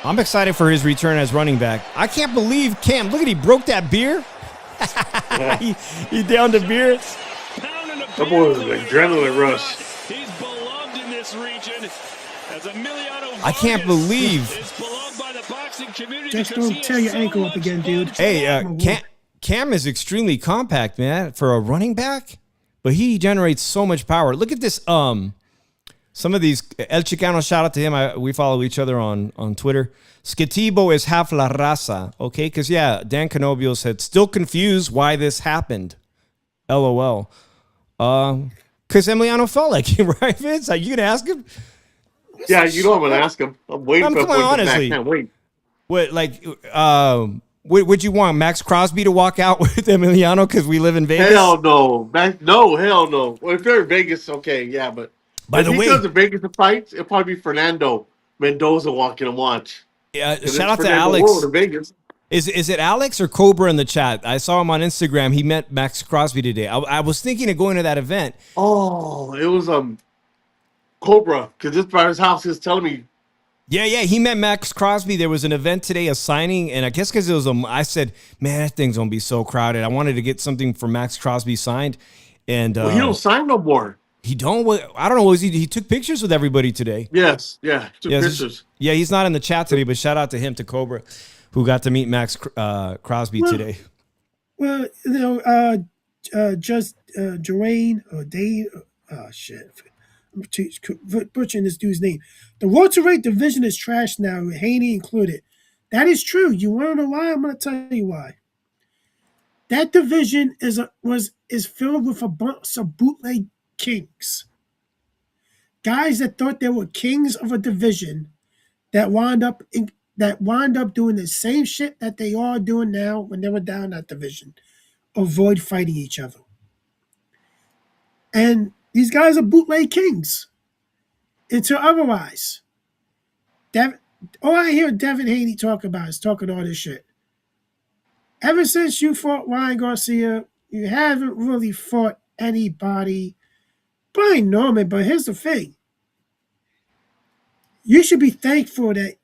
I'm excited for his return as running back. I can't believe Cam. Look at he broke that beer. he downed the beer. That boy was an adrenaline rush. He's beloved in this region as Emiliano Vargas I can't believe. is beloved by the boxing community. Just don't tear your ankle up again, dude. Hey, Cam is extremely compact, man, for a running back, but he generates so much power. Look at this. Some of these El Chicano, shout out to him. We follow each other on Twitter. Skatibo is half la raza, okay? Because Dan Canobio said still confused why this happened. LOL. Because Emiliano felt like him, right, Vince? Are you gonna ask him? Yeah, you know I'm gonna ask him. I'm waiting for him. Honestly. I can't wait. Would you want Max Crosby to walk out with Emiliano because we live in Vegas? Hell no. Hell no. Well, if they're in Vegas, okay, yeah, but if he comes to Vegas to fight, it'll probably be Fernando Mendoza walking and watch. Yeah, shout out to Alex. Is it Alex or Cobra in the chat? I saw him on Instagram. He met Max Crosby today. I was thinking of going to that event. Oh, it was Cobra, because this by his house, he was telling me. Yeah, he met Max Crosby. There was an event today, a signing, and I guess because it was I said, man, that thing's gonna be so crowded. I wanted to get something for Max Crosby signed, and he don't sign no more. He don't. I don't know. He took pictures with everybody today? Yes, took pictures. Yeah, he's not in the chat today, but shout out to him, to Cobra, who got to meet Max Crosby today. Well, just Jaron or Dave. Oh shit. butchering this dude's name. The welterweight division is trash now, Haney included. That is true. You want to know why? I'm going to tell you why. That division is filled with a bunch of bootleg kings, guys that thought they were kings of a division that wind up doing the same shit that they are doing now when they were down that division. Avoid fighting each other. And these guys are bootleg kings until otherwise. All I hear Devin Haney talk about is talking all this shit. Ever since you fought Ryan Garcia, you haven't really fought anybody. Brian Norman, but here's the thing. You should be thankful that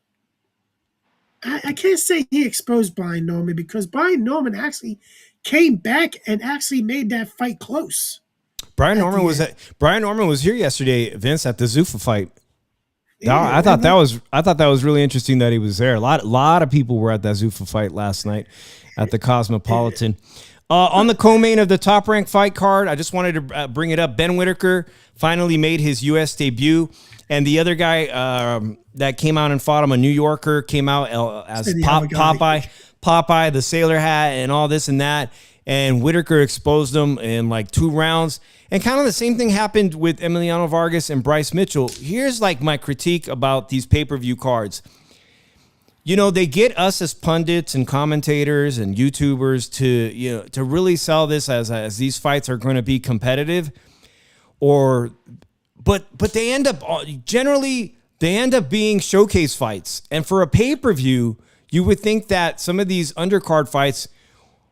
I can't say he exposed Brian Norman because Brian Norman actually came back and actually made that fight close. Brian Norman was here yesterday, Vince, at the Zuffa fight. Yeah, I thought that was really interesting that he was there. A lot of people were at that Zuffa fight last night at the Cosmopolitan. On the co-main of the Top Rank fight card, I just wanted to bring it up. Ben Whitaker finally made his U.S. debut, and the other guy that came out and fought him, a New Yorker, came out as Popeye, the sailor hat, and all this and that. And Whitaker exposed him in like 2 rounds. And kind of the same thing happened with Emiliano Vargas and Bryce Mitchell. Here's like my critique about these pay-per-view cards. You know, they get us as pundits and commentators and YouTubers to really sell this as these fights are going to be competitive. But they end up being showcase fights. And for a pay-per-view, you would think that some of these undercard fights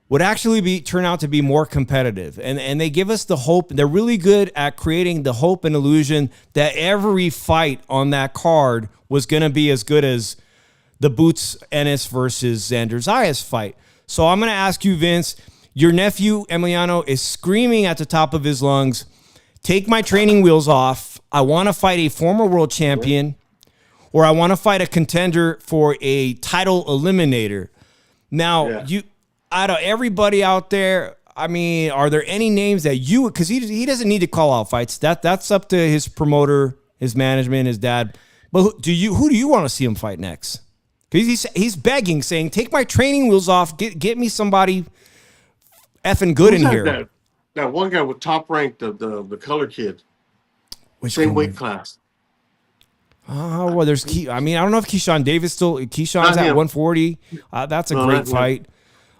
would actually turn out to be more competitive. And they give us the hope. They're really good at creating the hope and illusion that every fight on that card was going to be as good as the Boots Ennis versus Xander Zayas fight. So I'm going to ask you, Vince, your nephew Emiliano is screaming at the top of his lungs, take my training wheels off. I want to fight a former world champion, or I want to fight a contender for a title eliminator. Now, out of everybody out there, I mean, are there any names that you, because he doesn't need to call out fights. That's up to his promoter, his management, his dad. But who do you want to see him fight next? Because he's begging, saying, take my training wheels off, get me somebody effing good in here. That one guy with Top Rank, the color kid. Same weight class. Oh, well, there's I don't know if Keyshawn Davis Keyshawn's at 140. That's a great fight.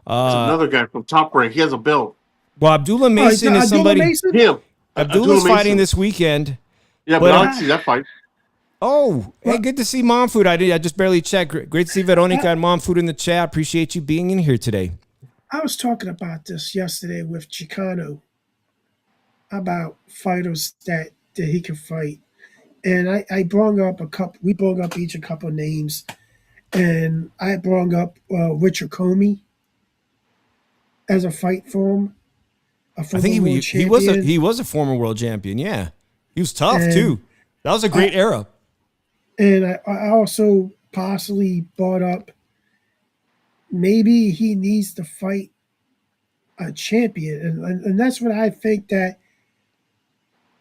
There's another guy from Top Rank. He has a belt. Well, Abdullah Mason is somebody. Him. Abdullah's fighting this weekend. Yeah, but I like to see that fight. Oh, hey, good to see Mom Food. I just barely checked. Great to see Veronica and Mom Food in the chat. Appreciate you being in here today. I was talking about this yesterday with Chicano about fighters that he can fight. And I brought up we brought up each a couple names. And I brought up Richard Comey as a fight for him. I think he was a former world champion. Yeah, he was tough too. That was a great era. And I also possibly brought up maybe he needs to fight a champion, and that's what I think that.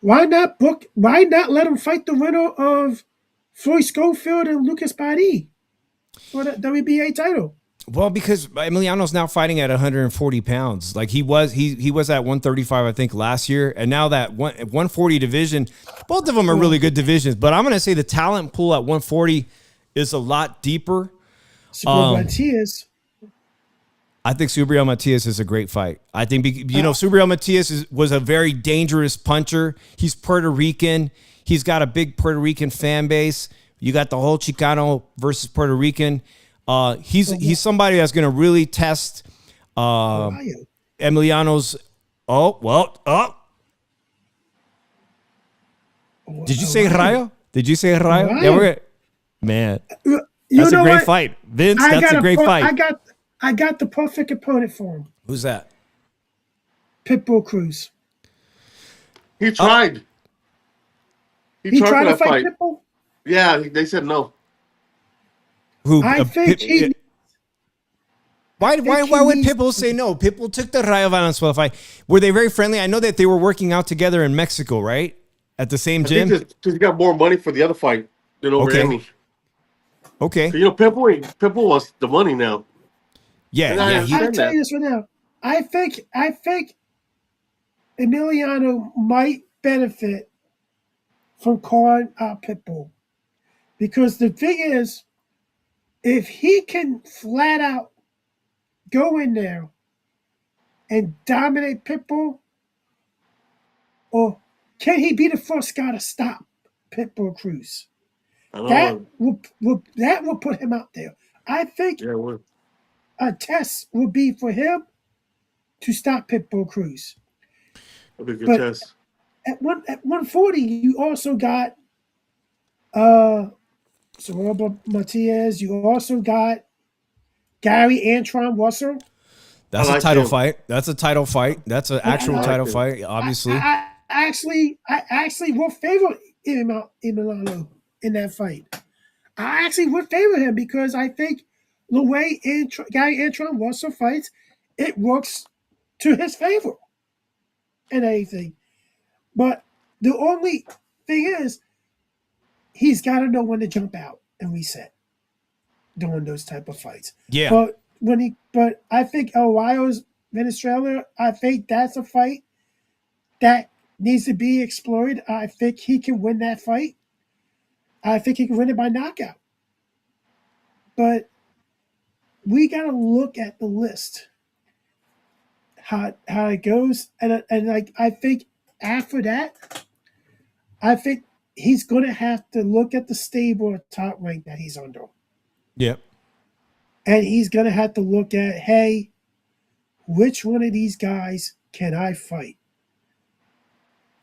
Why not let him fight the winner of Floyd Schofield and Lucas Badie for the WBA title? Well, because Emiliano's now fighting at 140 pounds. Like he was at 135, I think, last year. And now that 140 division, both of them are really good divisions. But I'm going to say the talent pool at 140 is a lot deeper. Matias. I think Subriel Matias is a great fight. I think, Subriel Matias was a very dangerous puncher. He's Puerto Rican. He's got a big Puerto Rican fan base. You got the whole Chicano versus Puerto Rican. He's somebody that's going to really test Emiliano's. Did you say Rayo? Did you say Rayo? Yeah, man. That's a great fight, Vince. That's a great fight. I got the perfect opponent for him. Who's that? Pitbull Cruz. He tried. He tried to fight Pitbull? Yeah, they said no. Who? I think he. Why would Pitbull say no? Pitbull took the Rayo Valenzuela fight. Were they very friendly? I know that they were working out together in Mexico, right? At the same I think gym? just because he got more money for the other fight than over Okay. Emmy. Okay. You know, Pitbull wants the money now. Yeah, And I yeah. understand I tell that. you this right now. I think Emiliano might benefit from calling out Pitbull. Because the thing is, if he can flat out go in there and dominate Pitbull, or can he be the first guy to stop Pitbull Cruz? I don't That know. will put him out there. I think Yeah, well, a test will be for him to stop Pitbull Cruz. that'd be a good But test. at 140, you also got Sorobba Matias. You also got Gary Antron Russell. That's I a like title him. fight. That's a title fight. That's an actual I like title him. fight, obviously. I actually will favor Emiliano in that fight. I actually would favor him because I think the way Gary Antron Russell fights, it works to his favor and anything. But the only thing is, he's got to know when to jump out and reset during those type of fights. Yeah. But I think El Rayo's Venezuela, I think that's a fight that needs to be explored. I think he can win that fight. I think he can win it by knockout. But we got to look at the list, how it goes, and like I think after that, I think he's going to have to look at the stable or top rank that he's under, Yep. and he's going to have to look at, hey, which one of these guys can I fight?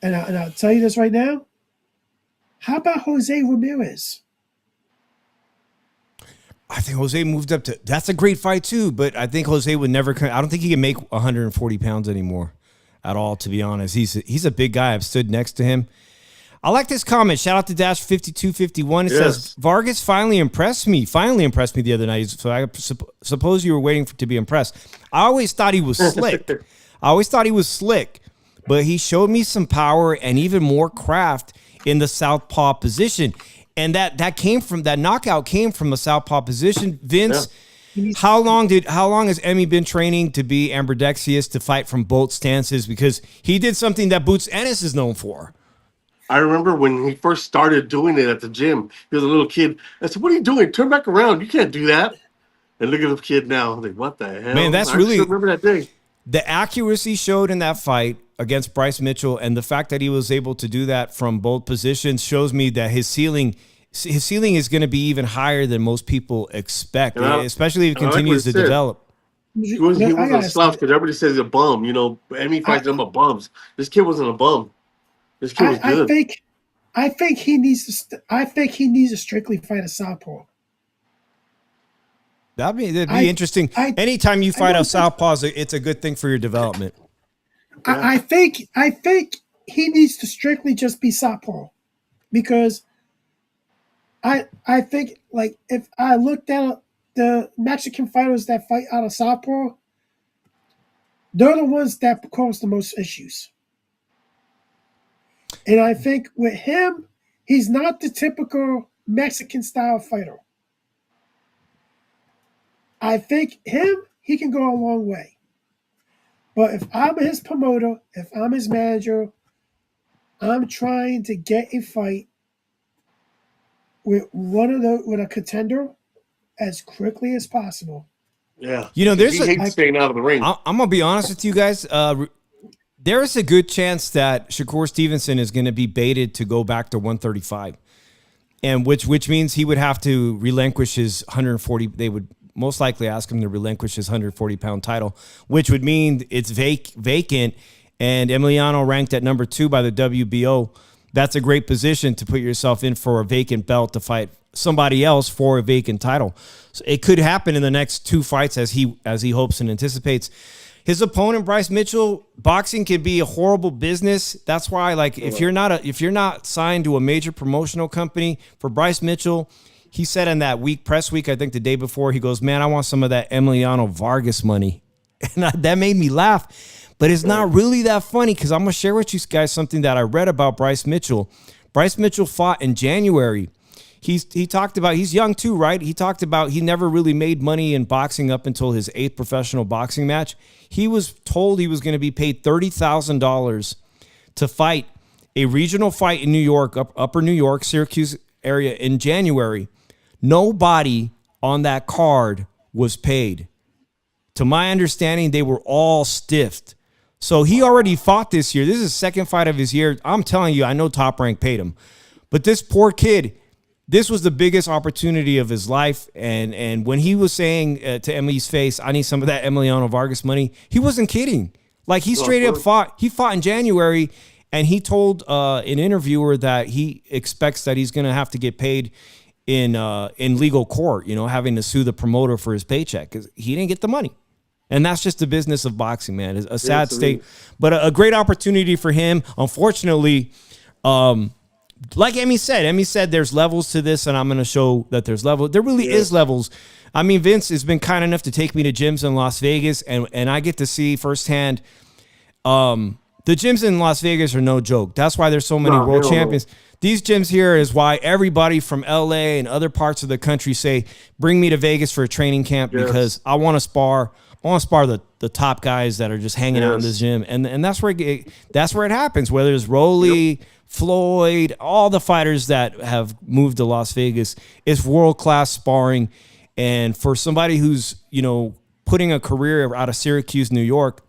And I'll tell you this right now. How about Jose Ramirez? I think Jose moved up to. That's a great fight too, but I think Jose would never. I don't think he can make 140 pounds anymore, at all. To be honest, he's a big guy. I've stood next to him. I like this comment. Shout out to Dash 5251. It says Vargas finally impressed me. The other night. So I suppose you were waiting to be impressed. I always thought he was slick. But he showed me some power and even more craft in the southpaw position. And that knockout came from a southpaw position. Vince, how long has Emmy been training to be ambidextrous, to fight from both stances? Because he did something that Boots Ennis is known for. I remember when he first started doing it at the gym. He was a little kid. I said, "What are you doing? Turn back around. You can't do that." And look at the kid now. I'm like, what the hell? Man, that's I really- still remember that day. The accuracy showed in that fight against Bryce Mitchell, and the fact that he was able to do that from both positions shows me that his ceiling is going to be even higher than most people expect, especially if he continues to develop. He wasn't a slouch because everybody says he's a bum. You know, Emmy fights them a bums. This kid wasn't a bum. This kid was good. I think he needs to strictly fight a southpaw. That'd be interesting. Anytime you fight a southpaw, it's a good thing for your development. I think he needs to strictly just be southpaw, because I think, like, if I looked at the Mexican fighters that fight out of southpaw, they're the ones that cause the most issues. And I think with him, he's not the typical Mexican style fighter. I think he can go a long way. But if I'm his promoter, if I'm his manager, I'm trying to get a fight with with a contender as quickly as possible. Yeah. You know, he hates staying out of the ring. I'm gonna be honest with you guys. There is a good chance that Shakur Stevenson is going to be baited to go back to 135, and which means he would have to relinquish his 140. They would most likely ask him to relinquish his 140-pound title, which would mean it's vacant. And Emiliano ranked at number 2 by the WBO. That's a great position to put yourself in for a vacant belt to fight somebody else for a vacant title. So it could happen in the next 2 fights as he hopes and anticipates. His opponent, Bryce Mitchell, boxing can be a horrible business. That's why, like, if you're not signed to a major promotional company, for Bryce Mitchell, he said in that press week, I think the day before, he goes, "Man, I want some of that Emiliano Vargas money." And that made me laugh. But it's not really that funny because I'm going to share with you guys something that I read about Bryce Mitchell. Bryce Mitchell fought in January. He talked about, he's young too, right? He talked about he never really made money in boxing up until his 8th professional boxing match. He was told he was going to be paid $30,000 to fight a regional fight in New York, upper New York, Syracuse area in January. Nobody on that card was paid. To my understanding, they were all stiffed. So he already fought this year. This is his second fight of his year. I'm telling you, I know Top Rank paid him. But this poor kid, this was the biggest opportunity of his life. And when he was saying to Emily's face, I need some of that Emiliano Vargas money, he wasn't kidding. Like, he straight up fought. He fought in January, and he told an interviewer that he expects that he's going to have to get paid in legal court, you know, having to sue the promoter for his paycheck because he didn't get the money. And that's just the business of boxing, man. It's a sad state, but a great opportunity for him. Unfortunately, like Emmy said there's levels to this, and I'm going to show that there's levels. There really is levels. I mean, Vince has been kind enough to take me to gyms in Las Vegas, and I get to see firsthand. The gyms in Las Vegas are no joke. That's why there's so many world champions. These gyms here is why everybody from LA and other parts of the country say, bring me to Vegas for a training camp because I want to spar. I want to spar the top guys that are just hanging out in this gym. And that's where it happens, whether it's Rolly, Floyd, all the fighters that have moved to Las Vegas. It's world-class sparring. And for somebody who's, you know, putting a career out of Syracuse, New York,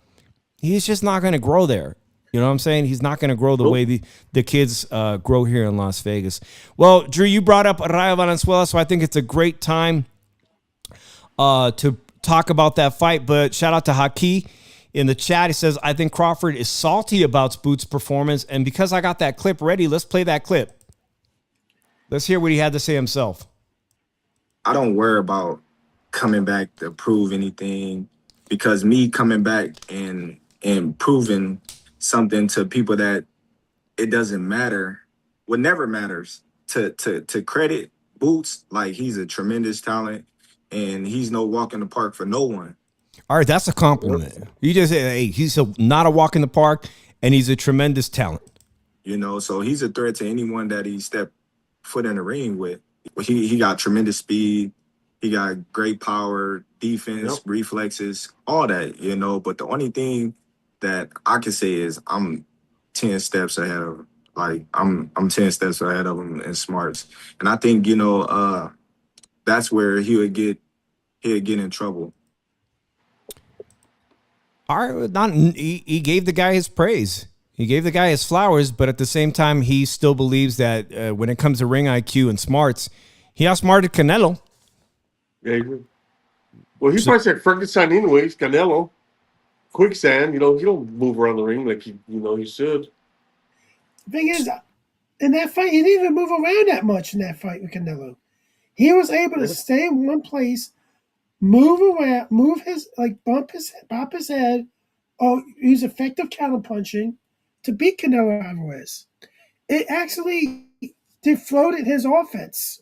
he's just not going to grow there. You know what I'm saying? He's not going to grow the way the kids grow here in Las Vegas. Well, Drew, you brought up Rayo Valenzuela, so I think it's a great time to talk about that fight. But shout out to Haki in the chat. He says, I think Crawford is salty about Boots' performance. And because I got that clip ready, let's play that clip. Let's hear what he had to say himself. I don't worry about coming back to prove anything because me coming back and proving something to people that it doesn't matter, what never matters to credit Boots, like he's a tremendous talent and he's no walk in the park for no one. All right, that's a compliment. You just say, hey, he's not a walk in the park and he's a tremendous talent. You know, so he's a threat to anyone that he stepped foot in the ring with. He got tremendous speed. He got great power, defense, reflexes, all that, you know. But the only thing that I can say is I'm 10 steps ahead of him. Like I'm 10 steps ahead of him in smarts. And I think, you know, that's where he'll get in trouble. All right, he gave the guy his praise. He gave the guy his flowers, but at the same time, he still believes that when it comes to ring IQ and smarts, he outsmarted Canelo. Yeah, well, he fights like Frankenstein anyways, Canelo. Quicksand, you know, he don't move around the ring like he should. The thing is, in that fight, he didn't even move around that much in that fight with Canelo. He was able to stay in one place, move around, bump his head, or use effective counterpunching to beat Canelo Alvarez. It actually deflated his offense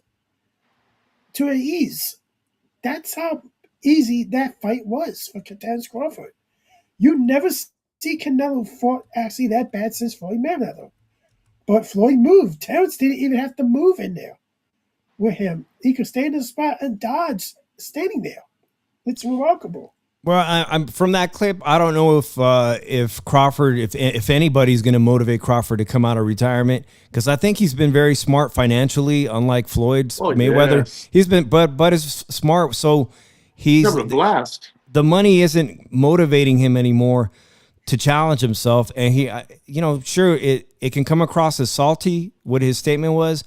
to an ease. That's how easy that fight was for Terence Crawford. You never see Canelo fought actually that bad since Floyd Mayweather. But Floyd moved. Terence didn't even have to move in there with him. He could stay in the spot and dodge standing there. It's remarkable. Well, I'm from that clip. I don't know if Crawford, if anybody's going to motivate Crawford to come out of retirement, because I think he's been very smart financially, unlike Floyd's Mayweather. Yes. He's been, but is smart, so he's having a blast. The money isn't motivating him anymore to challenge himself, and he, you know, sure it can come across as salty what his statement was,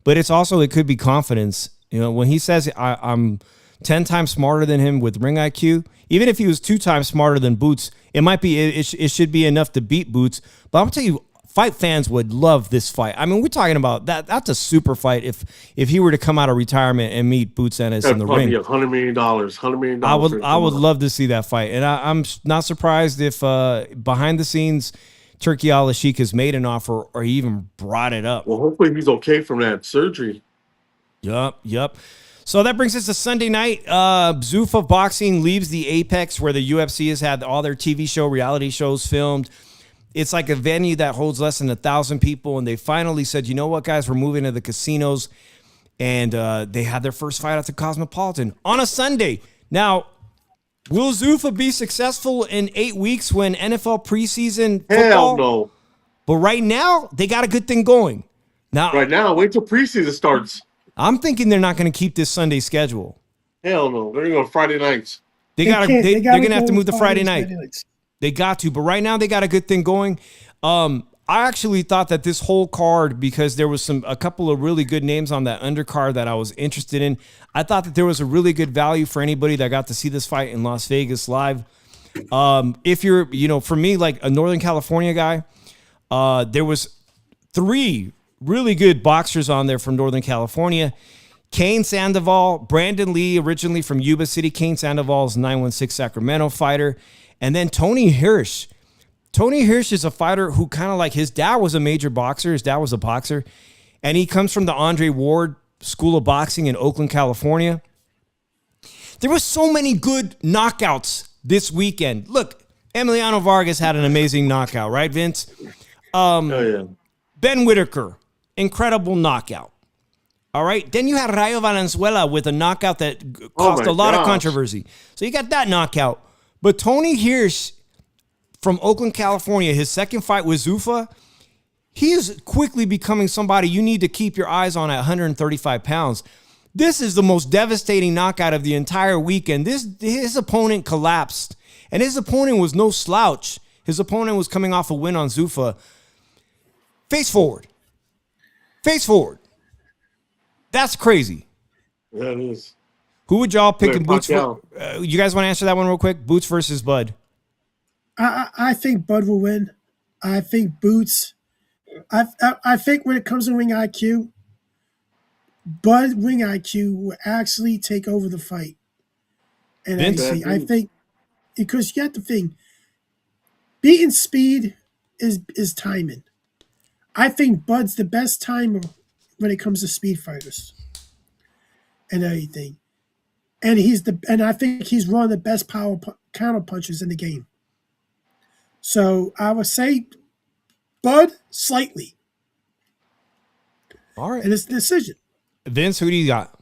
but it's also it could be confidence. You know, when he says I'm 10 times smarter than him with ring IQ. Even if he was 2 times smarter than Boots, it should be enough to beat Boots. But I'm gonna tell you, fight fans would love this fight. I mean, we're talking about that. That's a super fight. If he were to come out of retirement and meet Boots Ennis in the ring, $100 million. $100 million. I would love to see that fight, and I'm not surprised if behind the scenes, Turki Al-Sheikh has made an offer or he even brought it up. Well, hopefully he's okay from that surgery. Yup. So that brings us to Sunday night. Zuffa Boxing leaves the Apex where the UFC has had all their TV show, reality shows filmed. It's like a venue that holds less than 1,000 people. And they finally said, you know what, guys, we're moving to the casinos. And they had their first fight at the Cosmopolitan on a Sunday. Now, will Zuffa be successful in 8 weeks when NFL preseason football? Hell no. But right now, they got a good thing going. Now, Right now, wait till preseason starts. I'm thinking they're not going to keep this Sunday schedule. Hell no. They're going to go Friday nights. They're going to have to move to Friday night. They got to, but right now they got a good thing going. I actually thought that this whole card, because there was a couple of really good names on that undercard that I was interested in. I thought that there was a really good value for anybody that got to see this fight in Las Vegas live. If you're, for me, like a Northern California guy, there was 3 really good boxers on there from Northern California. Kane Sandoval, Brandon Lee, originally from Yuba City. Kane Sandoval is a 916 Sacramento fighter. And then Tony Hirsch. Tony Hirsch is a fighter who kind of like his dad was a major boxer. His dad was a boxer. And he comes from the Andre Ward School of Boxing in Oakland, California. There were so many good knockouts this weekend. Look, Emiliano Vargas had an amazing knockout, right, Vince? Yeah. Ben Whitaker, incredible knockout. All right. Then you had Rayo Valenzuela with a knockout that caused a lot of controversy. So you got that knockout. But Tony Hirsch from Oakland, California, his second fight with Zuffa, he is quickly becoming somebody you need to keep your eyes on at 135 pounds. This is the most devastating knockout of the entire weekend. His opponent collapsed, and his opponent was no slouch. His opponent was coming off a win on Zuffa. Face forward. Face forward. That's crazy. Yeah, it is. Who would y'all pick in Boots? You guys want to answer that one real quick? Boots versus Bud. I think Bud will win. I think Boots. I think when it comes to ring IQ, Bud ring IQ will actually take over the fight. And I think because you got the thing, beating speed is timing. I think Bud's the best timer when it comes to speed fighters and everything. And I think he's one of the best power counter punchers in the game. So I would say Bud slightly. All right. And it's the decision. Vince, who do you got?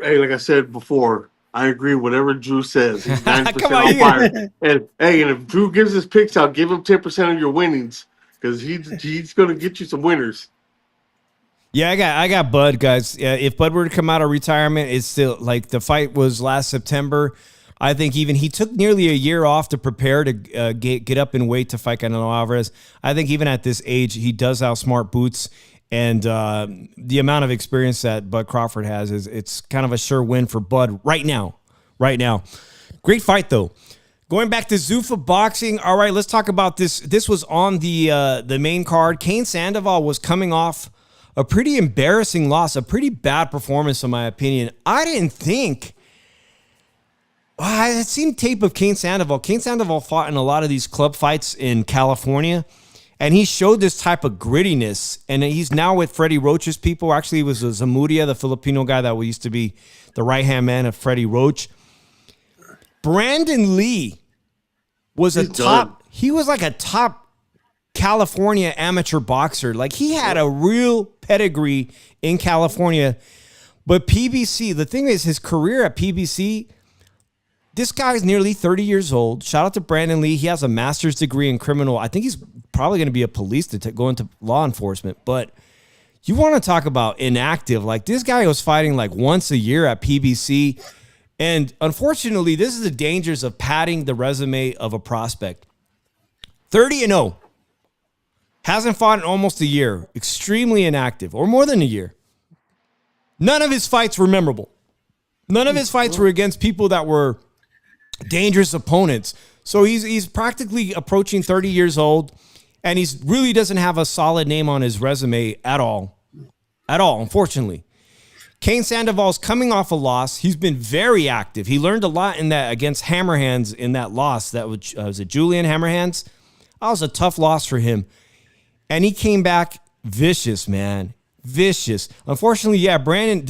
Hey, like I said before, I agree with whatever Drew says. He's 90% Come on, on fire. And if Drew gives his picks out, give him 10% of your winnings because he's going to get you some winners. Yeah, I got Bud, guys. If Bud were to come out of retirement, it's still like the fight was last September. I think even he took nearly a year off to prepare to get up in weight to fight Canelo Alvarez. I think even at this age, he does outsmart Boots. And the amount of experience that Bud Crawford has it's kind of a sure win for Bud right now. Right now. Great fight, though. Going back to Zuffa Boxing. All right, let's talk about this. This was on the main card. Kane Sandoval was coming off a pretty embarrassing loss, a pretty bad performance, in my opinion. I didn't think. I had seen tape of Kane Sandoval. Kane Sandoval fought in a lot of these club fights in California, and he showed this type of grittiness. And he's now with Freddie Roach's people. Actually, it was Zamudia, the Filipino guy that used to be the right-hand man of Freddie Roach. Brandon Lee was he was like a top California amateur boxer. Like, he had a real pedigree in California. But PBC, the thing is, his career at PBC, this guy is nearly 30 years old. Shout out to Brandon Lee. He has a master's degree in criminal. I think he's probably going to be a police to go into law enforcement. But you want to talk about inactive. Like, this guy was fighting like once a year at PBC. And unfortunately, this is the dangers of padding the resume of a prospect. 30-0. Hasn't fought in almost a year. Extremely inactive, or more than a year. None of his fights were memorable. None of his fights were against people that were dangerous opponents. So he's practically approaching 30 years old, and he really doesn't have a solid name on his resume at all. At all, unfortunately. Kane Sandoval's coming off a loss. He's been very active. He learned a lot in that against Hammerhands in that loss. That was it Julian Hammerhands? That was a tough loss for him. And he came back vicious, man. Vicious. Unfortunately, yeah, Brandon,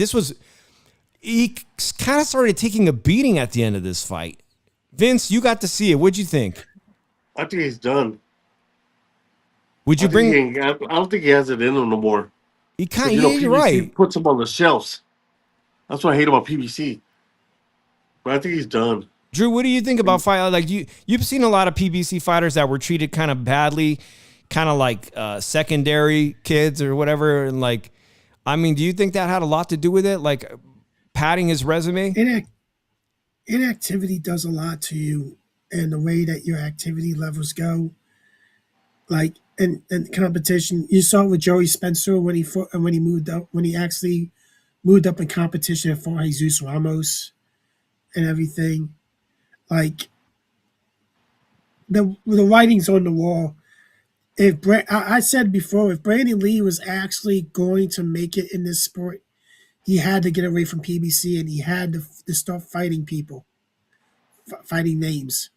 he kind of started taking a beating at the end of this fight. Vince, you got to see it. What'd you think? I think he's done. Would you bring? I don't think he has it in him no more. He kind of, You know, you're PBC right. puts him on the shelves. That's what I hate about PBC. But I think he's done. Drew, what do you think about fight? Like you've seen a lot of PBC fighters that were treated kind of badly, kind of like secondary kids or whatever. And like, I mean, do you think that had a lot to do with it? Like padding his resume? Inactivity does a lot to you, and the way that your activity levels go. Like in competition, you saw it with Joey Spencer when he fought, and when he actually moved up in competition and fought Jesus Ramos and everything. Like the writing's on the wall. I said before, if Brandon Lee was actually going to make it in this sport, he had to get away from PBC and he had to start fighting people, fighting names.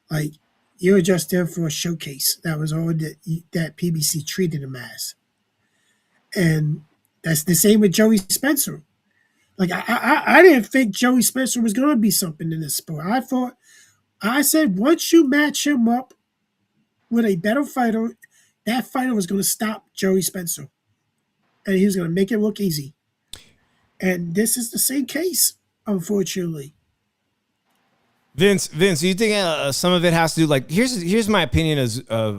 Like, you're just there for a showcase. That was all that PBC treated him as. And that's the same with Joey Spencer. Like, I didn't think Joey Spencer was going to be something in this sport. I said once you match him up with a better fighter, that fighter was going to stop Joey Spencer. And he was going to make it look easy. And this is the same case, unfortunately. Vince, do you think some of it has to do, like, here's my opinion of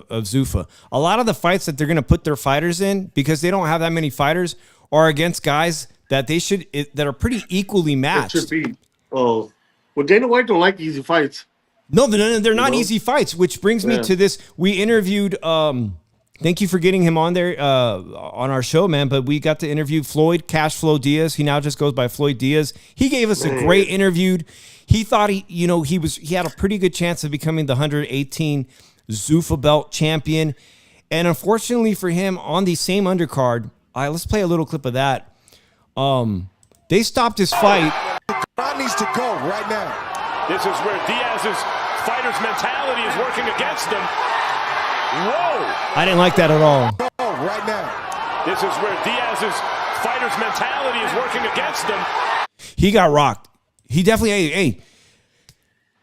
Zuffa. A lot of the fights that they're going to put their fighters in, because they don't have that many fighters, are against guys that that are pretty equally matched. It should be. Oh, well, Dana White don't like easy fights. No, they're not easy fights, which brings me to this. We interviewed, thank you for getting him on there on our show, man, but we got to interview Floyd Cashflow Diaz. He now just goes by Floyd Diaz. He gave us a great interview. He thought he had a pretty good chance of becoming the 118 Zuffa belt champion. And unfortunately for him, on the same undercard, let's play a little clip of that. They stopped his fight. That needs to go right now. This is where Diaz's fighter's mentality is working against him. Whoa! I didn't like that at all. Go right now. This is where Diaz's fighter's mentality is working against him. He got rocked. He definitely,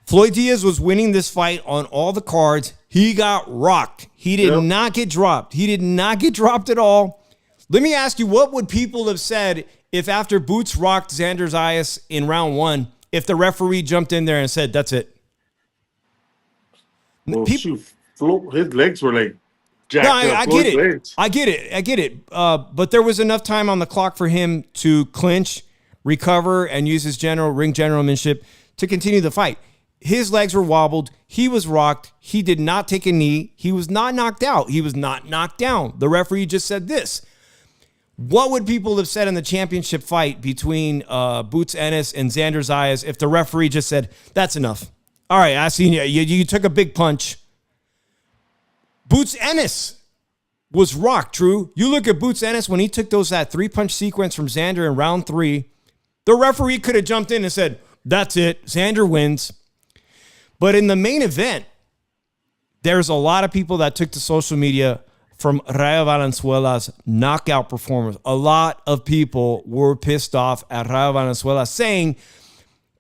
Floyd Diaz was winning this fight on all the cards. He got rocked. He did not get dropped. He did not get dropped at all. Let me ask you, what would people have said if after Boots rocked Xander Zayas in round 1, if the referee jumped in there and said, that's it? Well, his legs were like jacked up. I get it. But there was enough time on the clock for him to clinch, recover, and use his ring generalmanship to continue the fight. His legs were wobbled. He was rocked. He did not take a knee. He was not knocked out. He was not knocked down. The referee just said this. What would people have said in the championship fight between Boots Ennis and Xander Zayas if the referee just said, that's enough? All right, I seen you. You took a big punch. Boots Ennis was rocked, Drew. You look at Boots Ennis when he took that 3-punch sequence from Xander in round 3. The referee could have jumped in and said, that's it. Xander wins. But in the main event, there's a lot of people that took to social media from Rayo Valenzuela's knockout performance. A lot of people were pissed off at Rayo Valenzuela, saying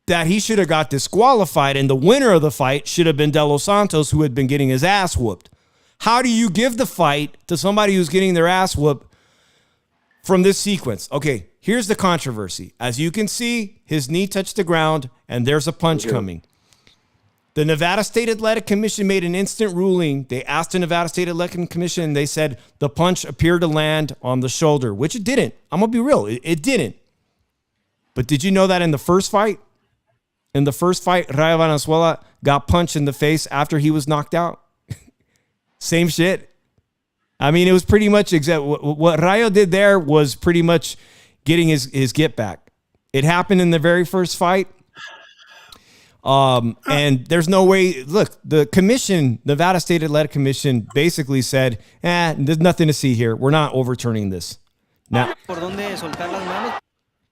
that he should have got disqualified and the winner of the fight should have been De Los Santos, who had been getting his ass whooped. How do you give the fight to somebody who's getting their ass whooped from this sequence? Okay, here's the controversy. As you can see, his knee touched the ground and there's a punch coming. The Nevada State Athletic Commission made an instant ruling. They asked the Nevada State Athletic Commission. They said the punch appeared to land on the shoulder, which it didn't. I'm going to be real. It didn't. But did you know that in the first fight? In the first fight, Rayo Valenzuela got punched in the face after he was knocked out. Same shit. I mean, it was pretty much what Rayo did there was pretty much getting his get back. It happened in the very first fight. And there's no way. Look, the commission, Nevada State Athletic Commission, basically said, there's nothing to see here. We're not overturning this. Now,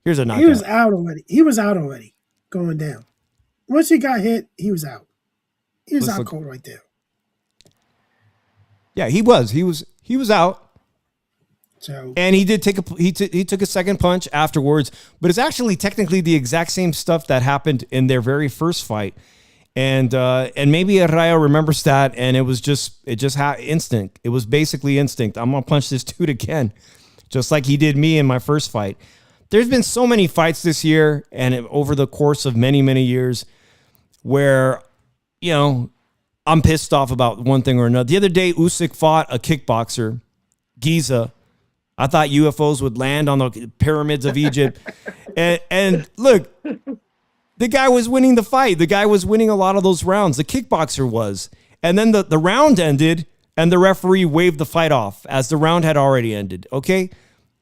here's a knockout. He was out already. Going down. Once he got hit, he was out. He was out cold right there. Yeah, he was. He was out. So And he did take he took a second punch afterwards, but it's actually technically the exact same stuff that happened in their very first fight. And maybe Rayo remembers that, and it just instinct. It was basically instinct. I'm gonna punch this dude again, just like he did me in my first fight. There's been so many fights this year and over the course of many, many years where, I'm pissed off about one thing or another. The other day, Usyk fought a kickboxer, Giza. I thought UFOs would land on the pyramids of Egypt. and look, the guy was winning the fight. The guy was winning a lot of those rounds. The kickboxer was. And then the round ended, and the referee waved the fight off as the round had already ended, okay?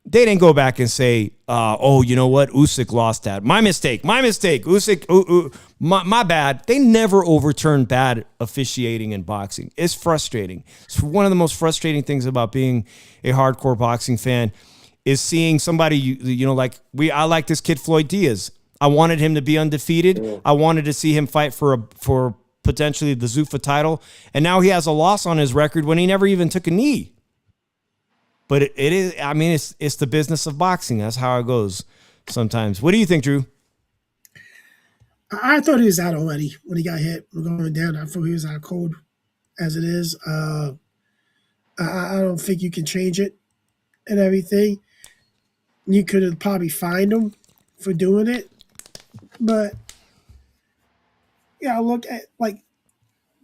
They didn't go back and say, you know what? Usyk lost that. My mistake. Usyk, my bad. They never overturn bad officiating in boxing. It's frustrating. It's one of the most frustrating things about being a hardcore boxing fan is seeing somebody, I like this kid Floyd Diaz. I wanted him to be undefeated. Yeah. I wanted to see him fight for potentially the Zuffa title. And now he has a loss on his record when he never even took a knee. But it is, it's the business of boxing. That's how it goes sometimes. What do you think, Drew? I thought he was out already when he got hit. We're going down. I thought he was out cold as it is. I don't think you can change it and everything. You could have probably fined him for doing it. But, look at,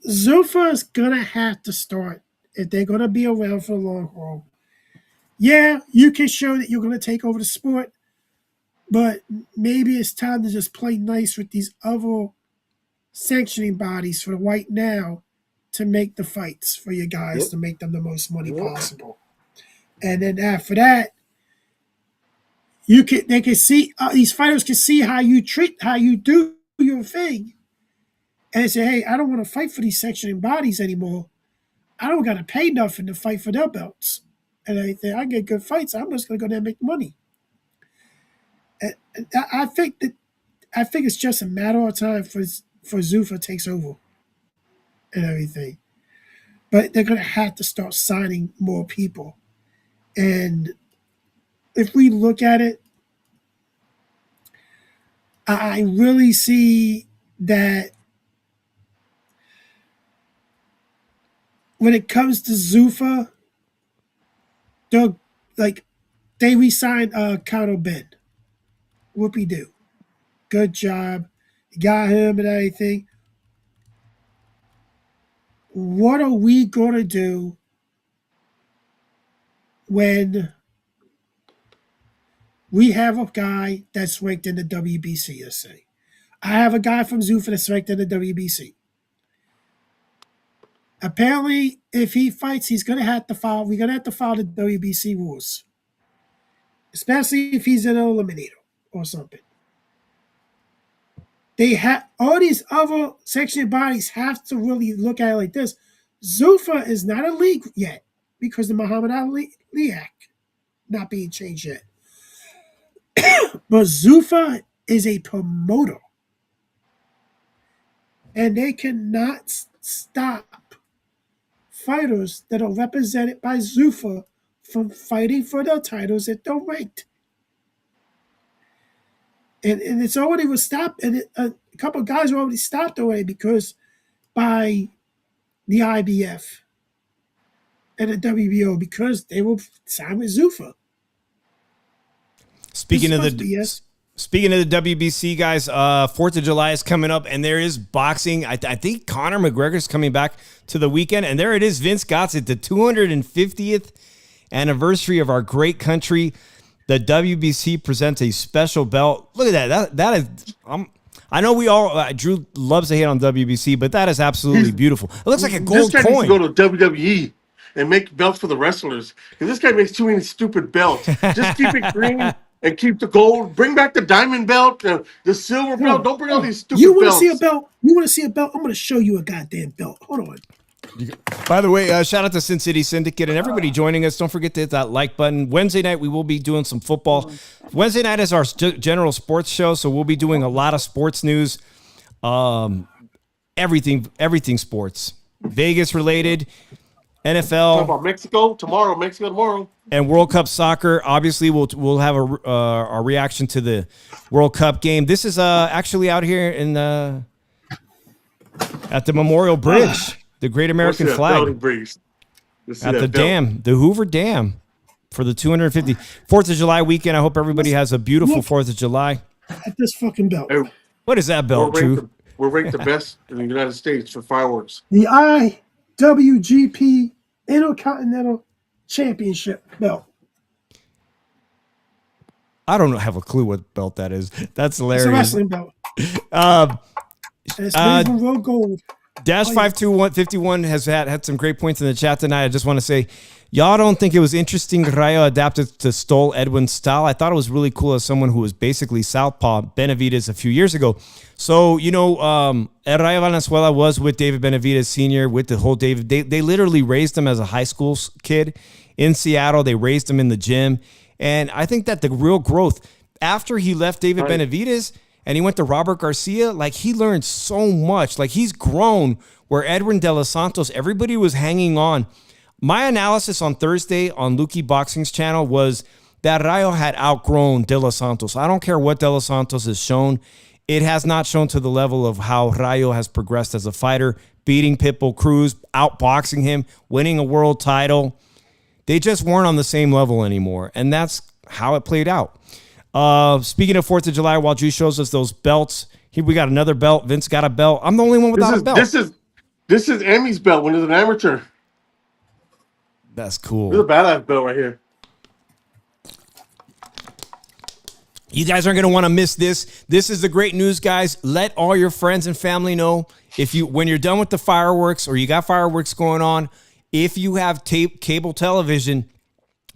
Zuffa is going to have to start if they're going to be around for the long haul. Yeah, you can show that you're going to take over the sport, but maybe it's time to just play nice with these other sanctioning bodies for right now to make the fights for your guys, to make them the most money possible. And then after that, they can see these fighters can see how you do your thing, and say, hey, I don't want to fight for these sanctioning bodies anymore. I don't got to pay nothing to fight for their belts. And I get good fights. I'm just going to go there and make money. And I think it's just a matter of time for Zuffa takes over and everything. But they're going to have to start signing more people. And if we look at it, I really see that when it comes to Zuffa, they re-signed Conor Ben. Whoopie-doo. Good job. You got him and everything. What are we going to do when we have a guy that's ranked in the WBC, let's say? I have a guy from Zuffa that's ranked in the WBC. Apparently, if he fights, we're going to have to follow the WBC rules. Especially if he's an eliminator or something. They have all these other sanctioning bodies have to really look at it like this. Zuffa is not a league yet because the Muhammad Ali Act not being changed yet. But Zuffa is a promoter. And they cannot stop fighters that are represented by Zuffa from fighting for their titles at their ranked. And it's already was stopped, and a couple of guys were already stopped already because by the IBF and the WBO because they were signed with Zuffa. Speaking of the WBC, guys, 4th of July is coming up, and there is boxing. I think Conor McGregor's coming back to the weekend, and there it is. Vince got it, the 250th anniversary of our great country. The WBC presents a special belt. Look at that. That is. I know we all. Drew loves to hate on WBC, but that is absolutely beautiful. It looks like a gold this guy coin. Needs to go to WWE and make belts for the wrestlers. Because this guy makes too many stupid belts. Just keep it green. And keep the gold. Bring back the diamond belt, the silver belt. Don't bring all these stupid belts. You want to see a belt? You want to see a belt? I'm going to show you a goddamn belt. Hold on. By the way, shout out to Sin City Syndicate and everybody joining us. Don't forget to hit that like button. Wednesday night, we will be doing some football. Wednesday night is our general sports show, so we'll be doing a lot of sports news. Everything sports. Vegas related. Talk NFL about Mexico tomorrow. and World Cup soccer. Obviously, we'll have a reaction to the World Cup game. This is actually out here in at the Memorial Bridge, the Great American Flag, at the dam, the Hoover Dam, for the 250 4th of July weekend. I hope everybody has a beautiful 4th of July. At this fucking belt. Hey, What is that belt, Drew? we're ranked the best in the United States for fireworks. The IWGP Intercontinental Championship belt. I don't have a clue what belt that is. That's It's a hilarious. wrestling belt. Uh, And it's made from real gold. Dash 52151 has had some great points in the chat tonight. I just want to say, y'all don't think it was interesting Rayo adapted to Stoll Edwin's style? I thought it was really cool as someone who was basically southpaw Benavides a few years ago. So, Rayo Valenzuela was with David Benavides Sr., with the whole David. They literally raised him as a high school kid in Seattle. They raised him in the gym. And I think that the real growth, after he left David Benavides and he went to Robert Garcia, like, he learned so much. Like, he's grown where Edwin De Los Santos, everybody was hanging on. My analysis on Thursday on Lukey Boxing's channel was that Rayo had outgrown De Los Santos. I don't care what De Los Santos has shown. It has not shown to the level of how Rayo has progressed as a fighter, beating Pitbull Cruz, outboxing him, winning a world title. They just weren't on the same level anymore, and that's how it played out. Speaking of 4th of July, while Drew shows us those belts, here we got another belt. Vince got a belt. I'm the only one without a belt. This is Emmy's belt when he's an amateur. That's cool. This is a badass belt right here. You guys aren't going to want to miss this. This is the great news, guys. Let all your friends and family know when you're done with the fireworks or you got fireworks going on, if you have cable television,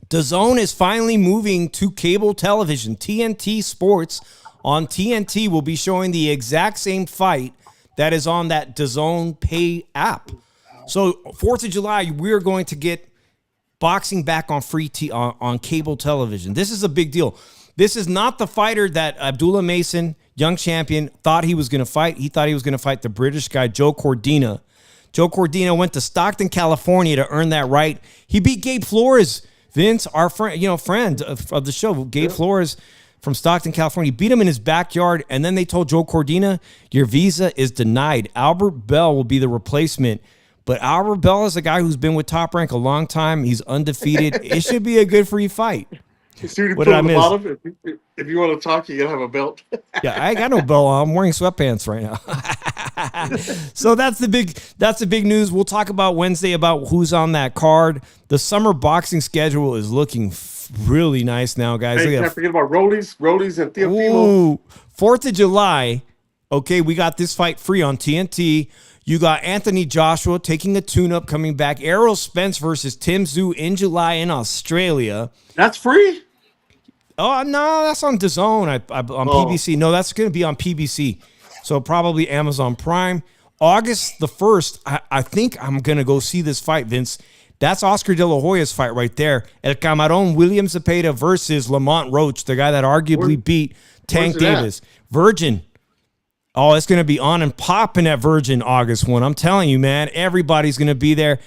DAZN is finally moving to cable television. TNT Sports on TNT will be showing the exact same fight that is on that DAZN Pay app. So 4th of July, we're going to get boxing back on on cable television. This is a big deal. This is not the fighter that Abdullah Mason, young champion, thought he was going to fight. He thought he was going to fight the British guy, Joe Cordina. Joe Cordina went to Stockton, California to earn that right. He beat Gabe Flores. Vince, our friend of the show, Gabe Flores from Stockton, California, beat him in his backyard, and then they told Joe Cordina, your visa is denied. Albert Bell will be the replacement. But Albert Bell is a guy who's been with Top Rank a long time. He's undefeated. It should be a good free fight. What did I miss? Bottom, if you want to talk, you gotta have a belt. Yeah, I ain't got no belt on. I'm wearing sweatpants right now. So that's the big news. We'll talk about Wednesday about who's on that card. The summer boxing schedule is looking really nice now, guys. Hey, can't forget about Rollies and Teofimo. 4th of July. Okay, we got this fight free on TNT. You got Anthony Joshua taking a tune-up, coming back. Errol Spence versus Tim Tszyu in July in Australia. That's free? Oh, no, that's on DAZN on PBC. No, that's going to be on PBC. So probably Amazon Prime. August the 1st, I think I'm going to go see this fight, Vince. That's Oscar De La Hoya's fight right there. El Camarón William Zepeda versus Lamont Roach, the guy that arguably beat Tank Davis. Virgin. Oh, it's going to be on and popping at Virgin August 1. I'm telling you, man, everybody's going to be there.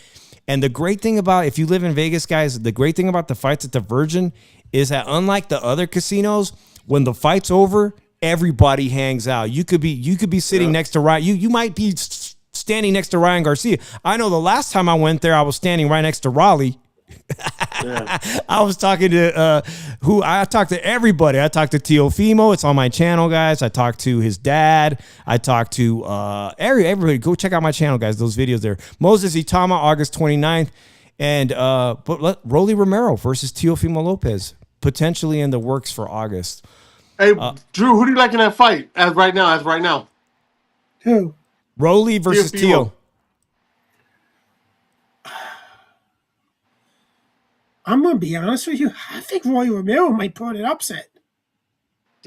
And the great thing about, if you live in Vegas, guys, the great thing about the fights at the Virgin is that unlike the other casinos, when the fight's over, everybody hangs out. You could be sitting next to Ryan. You might be standing next to Ryan Garcia. I know the last time I went there, I was standing right next to Raleigh. I was talking to I talked to everybody. I talked to Teofimo. It's on my channel, guys. I talked to his dad. I talked to everybody. Go check out my channel, guys. Those videos there. Moses Itama, August 29th. And Rolly Romero versus Teofimo Lopez, potentially in the works for August. Hey, Drew, who do you like in that fight as right now? Who? Rolly versus Teo. I'm going to be honest with you. I think Roy Romero might put an upset.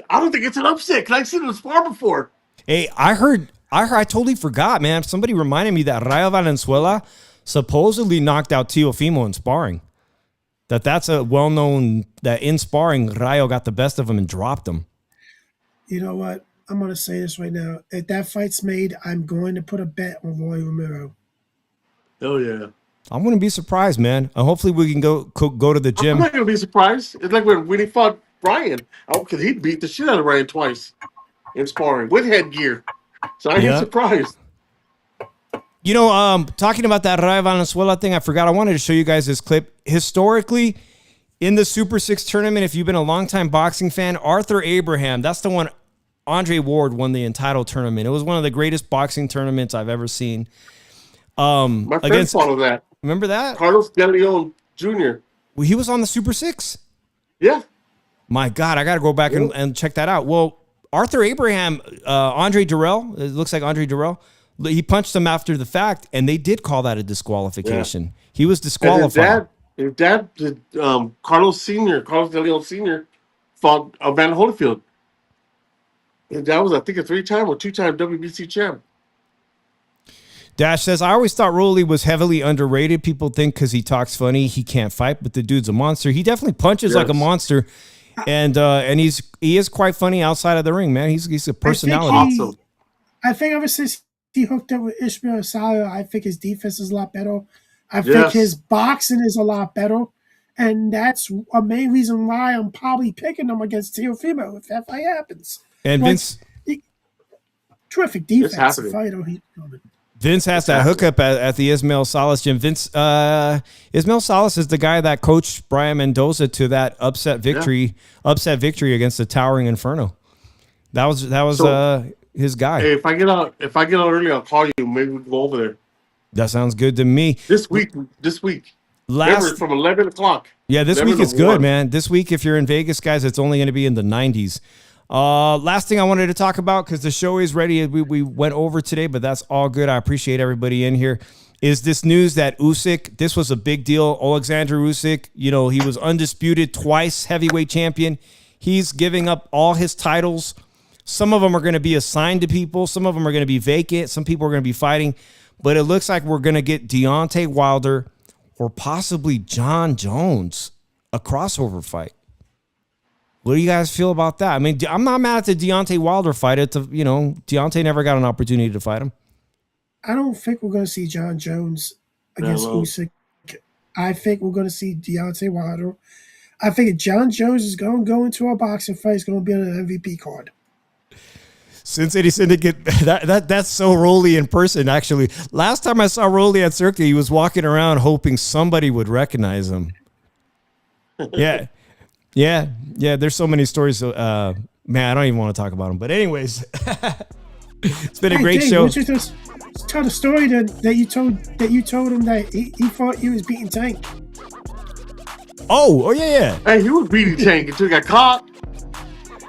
I don't think it's an upset because I've seen him spar before. Hey, I totally forgot, man. Somebody reminded me that Rayo Valenzuela supposedly knocked out Teofimo in sparring. That's a well-known, that in sparring, Rayo got the best of him and dropped him. You know what? I'm going to say this right now. If that fight's made, I'm going to put a bet on Roy Romero. Oh, yeah. I wouldn't be surprised, man. Hopefully we can go to the I'm gym. not gonna be surprised. It's like when he fought Ryan. Oh, because he beat the shit out of Ryan twice in sparring with headgear. So I ain't surprised. You know, talking about that Rayo Valenzuela thing, I forgot. I wanted to show you guys this clip. Historically, in the Super 6 tournament, if you've been a longtime boxing fan, Arthur Abraham, that's the one Andre Ward won the entitled tournament. It was one of the greatest boxing tournaments I've ever seen. My friend followed that. Remember that? Carlos De Leon Jr. Well, he was on the Super 6? Yeah. My God, I got to go back and check that out. Well, Arthur Abraham, Andre Durrell, it looks like Andre Durrell, he punched him after the fact, and they did call that a disqualification. Yeah. He was disqualified. His dad, Carlos De Leon Sr., fought Van Holyfield. His dad was, I think, a 3-time or 2-time WBC champ. Dash says, I always thought Rolly was heavily underrated. People think because he talks funny, he can't fight, but the dude's a monster. He definitely punches like a monster, and he is quite funny outside of the ring, man. He's a personality. I think ever since he hooked up with Ishmael Salah, I think his defense is a lot better. I think his boxing is a lot better, and that's a main reason why I'm probably picking him against Teofimo if that fight happens. And Vince, terrific defense fighter. Vince has that hookup at the Ismael Salas gym. Vince, Ismael Salas is the guy that coached Brian Mendoza to that upset victory against the Towering Inferno. That was his guy. Hey, if I get out early, I'll call you. Maybe we can go over there. That sounds good to me. This week. Remember, from 11 o'clock. Yeah, this week is good, man. This week, if you're in Vegas, guys, it's only going to be in the 90s. Last thing I wanted to talk about, because the show is ready. We went over today, but that's all good. I appreciate everybody in here. Is this news that Usyk, this was a big deal. Alexander Usyk, he was undisputed twice heavyweight champion. He's giving up all his titles. Some of them are going to be assigned to people. Some of them are going to be vacant. Some people are going to be fighting. But it looks like we're going to get Deontay Wilder or possibly John Jones, a crossover fight. What do you guys feel about that? I mean, I'm not mad at the Deontay Wilder fight. Deontay never got an opportunity to fight him. I don't think we're going to see John Jones against Usyk. I think we're going to see Deontay Wilder. I think if John Jones is going to go into a boxing fight, he's going to be on an MVP card. Sin City Syndicate, that's so Rolly in person, actually. Last time I saw Rolly at Circuit, he was walking around hoping somebody would recognize him. Yeah. There's so many stories. Man, I don't even want to talk about them. But anyways, it's been a great show. Just tell the story that you told him that he thought he was beating Tank. Oh yeah. Hey, he was beating Tank until he got caught.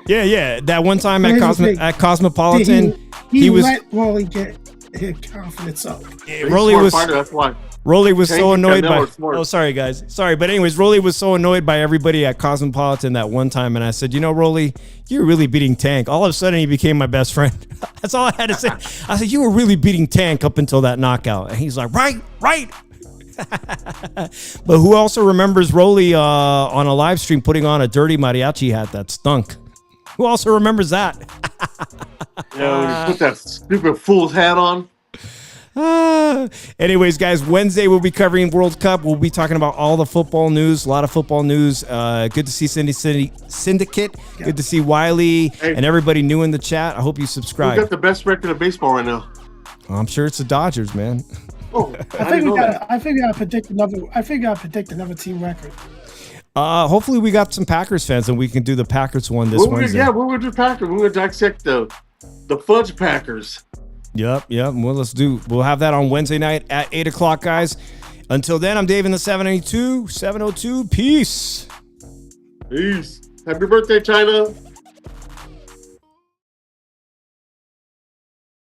Yeah. That one time at Cosmopolitan, he was let Rolly get his confidence up. Rolly was fighter, that's why. Rolly was so annoyed by. Oh, sorry guys. Sorry, but anyways, Rolly was so annoyed by everybody at Cosmopolitan that one time, and I said, Rolly, you're really beating Tank. All of a sudden, he became my best friend. That's all I had to say. I said, you were really beating Tank up until that knockout, and he's like, right. But who also remembers Rolly on a live stream putting on a dirty mariachi hat that stunk? Who also remembers that? Yeah, when you put that stupid fool's hat on. Anyways, guys, Wednesday we'll be covering World Cup. We'll be talking about all the football news, a lot of football news. Good to see Syndicate. Yeah. Good to see Wiley and everybody new in the chat. I hope you subscribe. Who's got the best record of baseball right now? I'm sure it's the Dodgers, man. Oh, I think we gotta predict another team record. Hopefully we got some Packers fans and we can do the Packers one this Wednesday. We're going to do Packers. We're going to dissect the Fudge Packers. Yep. Well, we'll have that on Wednesday night at 8 o'clock, guys. Until then, I'm Dave in the 702. Peace. Happy birthday, China.